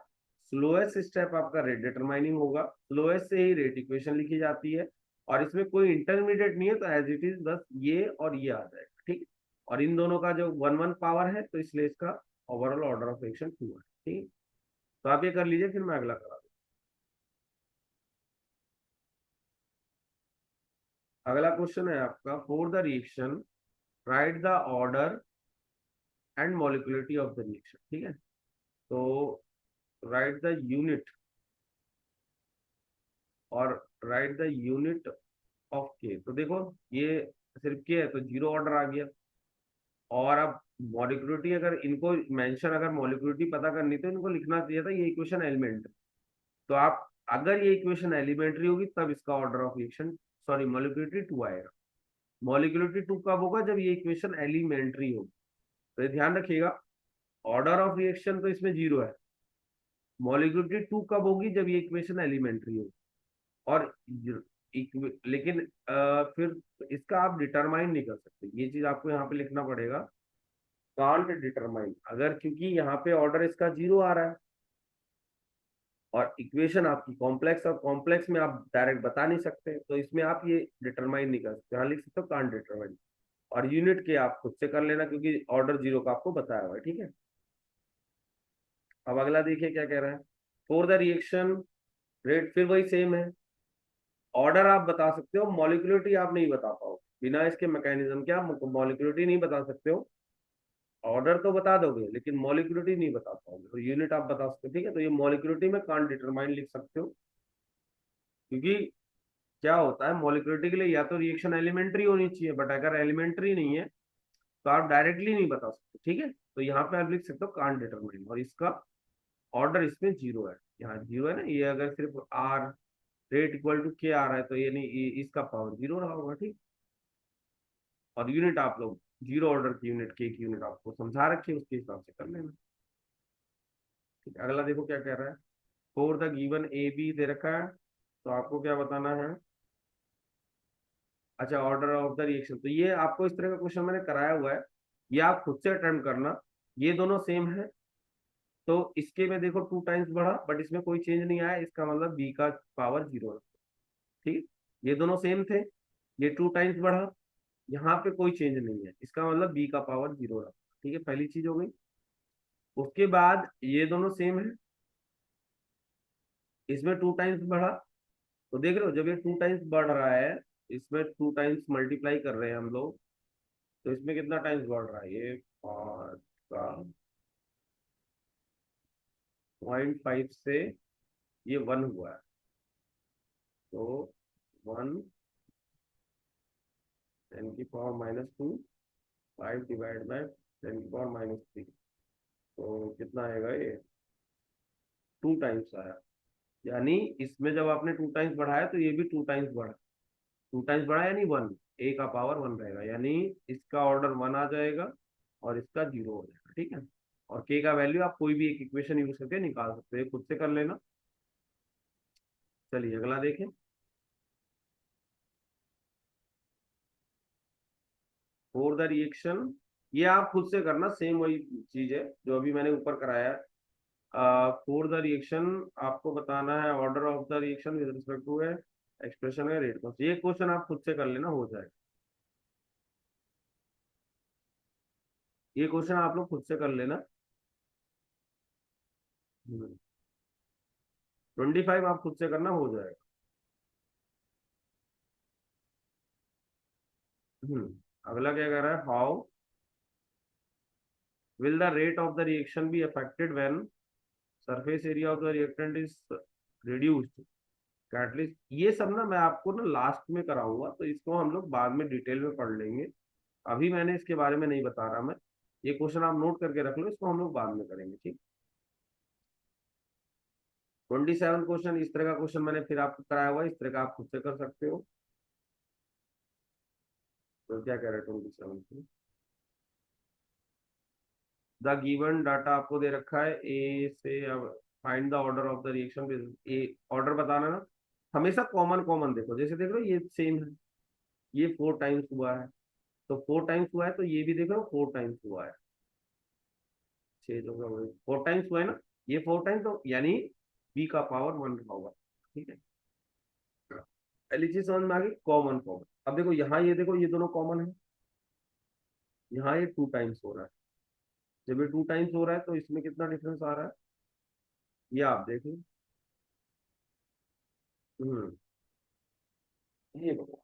स्लोएस्ट स्टेप आपका रेट डिटरमाइनिंग होगा, स्लोएस्ट से ही रेट इक्वेशन लिखी जाती है, और इसमें कोई इंटरमीडिएट नहीं है, तो एज इट इज बस ये और ये आ जाएगा, ठीक। और इन दोनों का जो वन वन पावर है, तो इसलिए इसका ओवरऑल ऑर्डर ऑफ रिएक्शन 2 है, ठीक। तो आप ये कर लीजिए, फिर मैं अगला करा दूँ। अगला क्वेश्चन है आपका, for the reaction right the order and molecularity of the reaction, ठीक है। तो राइट द यूनिट, और राइट द यूनिट ऑफ के। तो देखो, ये सिर्फ के है तो जीरो ऑर्डर आ गया। और अब मॉलिक्यूलरिटी, अगर इनको मेंशन, अगर मॉलिक्यूलरिटी पता करनी तो इनको लिखना चाहिए था ये इक्वेशन एलिमेंट्री। तो आप, अगर ये इक्वेशन एलिमेंट्री होगी तब इसका order of reaction, sorry, molecularity 2 आएगा। मॉलिक्यूलरिटी 2 कब होगा? जब ये इक्वेशन एलिमेंट्री होगी। तो ये ध्यान रखिएगा, ऑर्डर ऑफ रिएक्शन तो इसमें जीरो है। मॉलिक्यूलरिटी 2 कब होगी? जब ये इक्वेशन एलिमेंट्री होगी। और लेकिन फिर इसका आप डिटरमाइन नहीं कर सकते, ये चीज आपको यहाँ पे लिखना पड़ेगा, कांट डिटरमाइन। अगर, क्योंकि यहाँ पे ऑर्डर इसका जीरो आ रहा है और इक्वेशन आपकी कॉम्प्लेक्स, और कॉम्प्लेक्स में आप डायरेक्ट बता नहीं सकते, तो इसमें आप ये डिटरमाइन नहीं कर सकते। यहाँ लिख सकते हो कांट डिटरमाइन। और यूनिट के आप खुद से कर लेना, क्योंकि ऑर्डर जीरो का आपको बताया हुआ है, ठीक है। अब अगला देखिए क्या कह रहा है, फॉर द रिएक्शन रेट, फिर वही सेम है। ऑर्डर आप बता सकते हो, मॉलिक्यूलरिटी आप नहीं बता पाओ, बिना इसके मैकेनिज्म के आप मॉलिक्यूलरिटी नहीं बता सकते हो। ऑर्डर तो बता दोगे लेकिन मॉलिक्यूलरिटी नहीं बता पाओगे, तो यूनिट आप बता सकते हो, ठीक है। तो ये मॉलिक्यूलरिटी में कांट डिटरमाइन लिख सकते हो, क्योंकि क्या होता है मॉलिक्यूलरिटी के लिए, या तो रिएक्शन एलिमेंट्री होनी चाहिए, बट अगर एलिमेंट्री नहीं है तो आप डायरेक्टली नहीं बता सकते, ठीक है। तो यहाँ पे आप लिख सकते हो कांट डिटरमाइन, और इसका ऑर्डर इसमें जीरो है, यहाँ जीरो है ना, ये अगर सिर्फ आर रेट इक्वल टू के आ रहा है तो ये नहीं, इसका पावर जीरो रहा होगा, ठीक। और यूनिट आप लोग जीरो ऑर्डर की यूनिट, के की यूनिट आपको समझा रखी है, उसके हिसाब से कर लेना, ठीक है। अगला देखो क्या कह रहा है, for the given A B दे रखा है, तो आपको क्या बताना है? अच्छा, ऑर्डर ऑफ द रिएक्शन, तो ये आपको इस तरह का क्वेश्चन मैंने कराया हुआ है, ये आप खुद से अटेम्प्ट करना। ये दोनों सेम है, तो इसके में देखो 2 टाइम्स बढ़ा, बट इसमें कोई चेंज नहीं आया, इसका मतलब बी का पावर जीरो है, ठीक। ये दोनों सेम थे, ये 2 टाइम्स बढ़ा, यहाँ पे कोई चेंज नहीं है, इसका मतलब बी का पावर जीरो है, ठीक है, पहली चीज हो गई। उसके बाद ये दोनों सेम है, इसमें 2 टाइम्स बढ़ा, तो देख रहे हो जब ये 2 टाइम्स बढ़ रहा है, इसमें 2 टाइम्स मल्टीप्लाई कर रहे हैं हम लोग, तो इसमें कितना टाइम्स बढ़ रहा है? ये 5 का 0.5 से ये 1 हुआ है, तो 1 10⁻², 5 डिवाइड बाय 10⁻³ तो कितना आएगा? ये 2 टाइम्स आया। यानी इसमें जब आपने 2 टाइम्स बढ़ाया तो ये भी 2 टाइम्स बढ़ा, 2 टाइम्स बढ़ा यानी 1, ए का पावर 1 रहेगा, यानी इसका ऑर्डर 1 आ जाएगा और इसका जीरो हो जाएगा, ठीक है। और के का वैल्यू आप कोई भी एक इक्वेशन यूज करके निकाल सकते हैं, खुद से कर लेना। चलिए अगला देखें, फॉर द रिएक्शन, ये आप खुद से करना, सेम वही चीज है जो अभी मैंने ऊपर कराया है। फॉर द रिएक्शन आपको बताना है order of the reaction with respect to है एक्सप्रेशन है रेट कॉस्ट, ये क्वेश्चन आप खुद से कर लेना, हो जाएगा। ये क्वेश्चन आप लोग खुद से कर लेना। 25 आप खुद से करना, हो जाएगा। अगला क्या कह रहा है, how will the rate of the reaction be affected when surface area of the reactant is reduced? Catalyst, ये सब ना मैं आपको ना लास्ट में कराऊंगा, तो इसको हम लोग बाद में डिटेल में पढ़ लेंगे। अभी मैंने इसके बारे में नहीं बता रहा मैं। ये क्वेश्चन आप नोट करके रख लो, इसको हम लोग बाद में करेंगे, ठीक। 27 क्वेश्चन, इस तरह का क्वेश्चन मैंने फिर आपको कराया हुआ है, इस तरह का आप खुद से कर सकते हो। तो क्या कह रहे हैं 27 द गिवन डाटा आपको दे रखा है ए से। अब find the order of the reaction. A order बताना ना, हमेशा कॉमन कॉमन देखो, जैसे देख लो ये सेम है, ये 4 टाइम्स हुआ है, तो 4 टाइम्स हुआ है, तो ये भी देख लो 4 टाइम्स हुआ है। 4 टाइम्स हुआ है ना, ये 4 टाइम्स, तो यानी बी का पावर 1 होगा, ठीक है। पहली चीज समझ में आ गई, कॉमन कॉमन। अब देखो यहाँ, ये देखो ये दोनों कॉमन है, यहाँ ये 2 टाइम्स हो रहा है। जब ये 2 टाइम्स हो रहा है, तो इसमें कितना डिफरेंस आ रहा है, ये आप देख लो। हम्म ये देखो,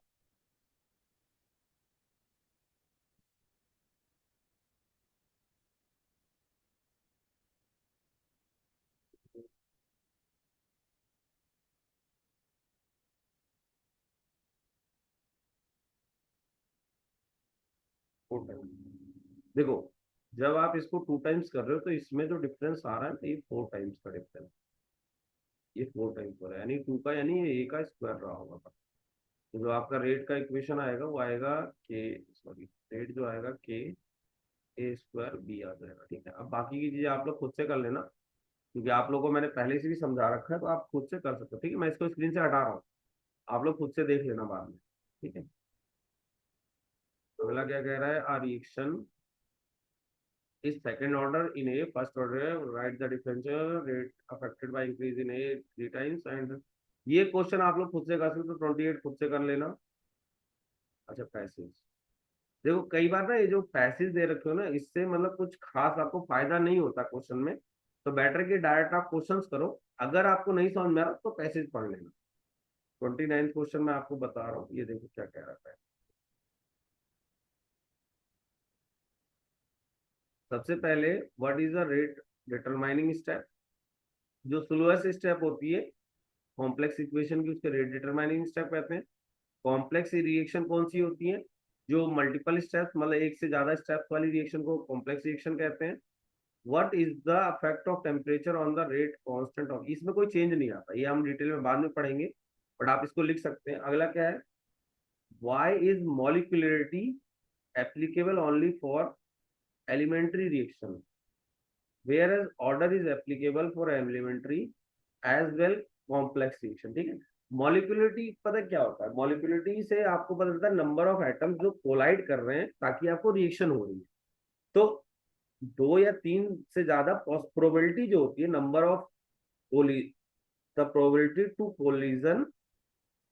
फोर टाइम्स देखो, जब आप इसको 2 टाइम्स कर रहे हो, तो इसमें जो डिफरेंस आ रहा है ना, ये 4 टाइम्स का डिफरेंस, ये 4 टाइम्स हो रहा है, यानी 2 का, यानी ये ए का स्क्वायर रहा होगा। तो जो आपका रेट का इक्वेशन आएगा वो आएगा के, सॉरी, रेट जो आएगा के ए स्क्वायर बी आ जाएगा, ठीक है। अब बाकी की चीजें आप लोग खुद से कर लेना, क्योंकि आप लोगों को मैंने पहले से भी समझा रखा है, तो आप खुद से कर सकते हो, ठीक है। मैं इसको स्क्रीन से हटा रहा हूँ, आप लोग खुद से देख लेना बाद में, ठीक है। अगला क्या कह रहा है, a reaction is second order in A, first order write the differential rate affected by increase in A 3 times and. ये क्वेश्चन आप लोग खुद से कर सकते हो, 28 खुद से कर लेना। अच्छा, पैसेज देखो, कई बार ना ये जो पैसेज दे रखे हो ना, इससे मतलब कुछ खास आपको फायदा नहीं होता क्वेश्चन में, तो बेटर कि डायरेक्ट आप क्वेश्चंस करो। अगर आपको नहीं समझ में आ रहा तो पैसेज पढ़ लेना। 29 क्वेश्चन मैं आपको बता रहा हूँ, ये देखो क्या कह रहा है। सबसे पहले, what is the rate determining step. जो स्लोएस्ट स्टेप होती है कॉम्प्लेक्स इक्वेशन की, उसके रेट डिटरमाइनिंग स्टेप कहते हैं। कॉम्प्लेक्स रिएक्शन कौन सी होती है, जो मल्टीपल स्टेप्स, मतलब एक से ज्यादा स्टेप्स वाली रिएक्शन को कॉम्प्लेक्स रिएक्शन कहते हैं। What is the effect of temperature on the rate constant of, इसमें कोई चेंज नहीं आता, ये हम डिटेल में बाद में पढ़ेंगे, बट आप इसको लिख सकते हैं। अगला क्या है, why is molecularity applicable only for elementary reaction, whereas order is applicable for elementary as well complex reaction, ठीक है। मॉलिक्यूलरिटी पता क्या होता है, मॉलिक्यूलरिटी से आपको पता चलता है नंबर ऑफ एटम्स जो कोलाइड कर रहे हैं ताकि आपको रिएक्शन हो रही है। तो 2 या 3 से ज्यादा प्रोबेबिलिटी जो होती है, number of the probability to collision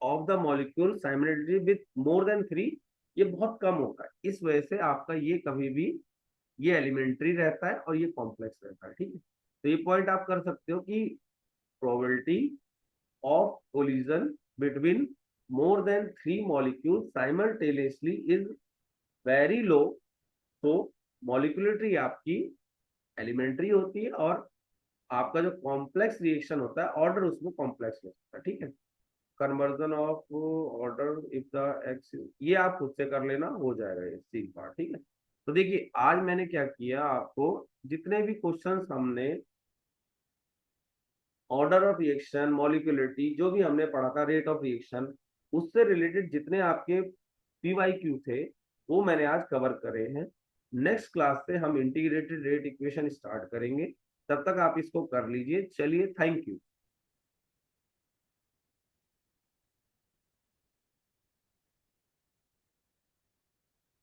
of the molecule simultaneously with more than 3, ये बहुत कम होता है। इस वजह से आपका ये कभी भी, ये एलिमेंट्री रहता है और ये कॉम्प्लेक्स रहता है, ठीक है। तो ये पॉइंट आप कर सकते हो कि probability of collision between more than 3 molecule simultaneously is very low. तो मॉलिक्यूलरिटी आपकी एलिमेंट्री होती है, और आपका जो कॉम्प्लेक्स रिएक्शन होता है, ऑर्डर उसमें कॉम्प्लेक्स होता है, ठीक है। Conversion of order if the x, ये आप खुद से कर लेना, हो जाएगा ये सी पार्ट, ठीक है। तो देखिए, आज मैंने क्या किया, आपको जितने भी क्वेश्चंस हमने ऑर्डर ऑफ रिएक्शन, मॉलिक्यूलरिटी, जो भी हमने पढ़ा था, रेट ऑफ रिएक्शन, उससे रिलेटेड जितने आपके पीवाईक्यू थे, वो मैंने आज कवर करे हैं। नेक्स्ट क्लास से हम इंटीग्रेटेड रेट इक्वेशन स्टार्ट करेंगे, तब तक आप इसको कर लीजिए। चलिए, थैंक यू।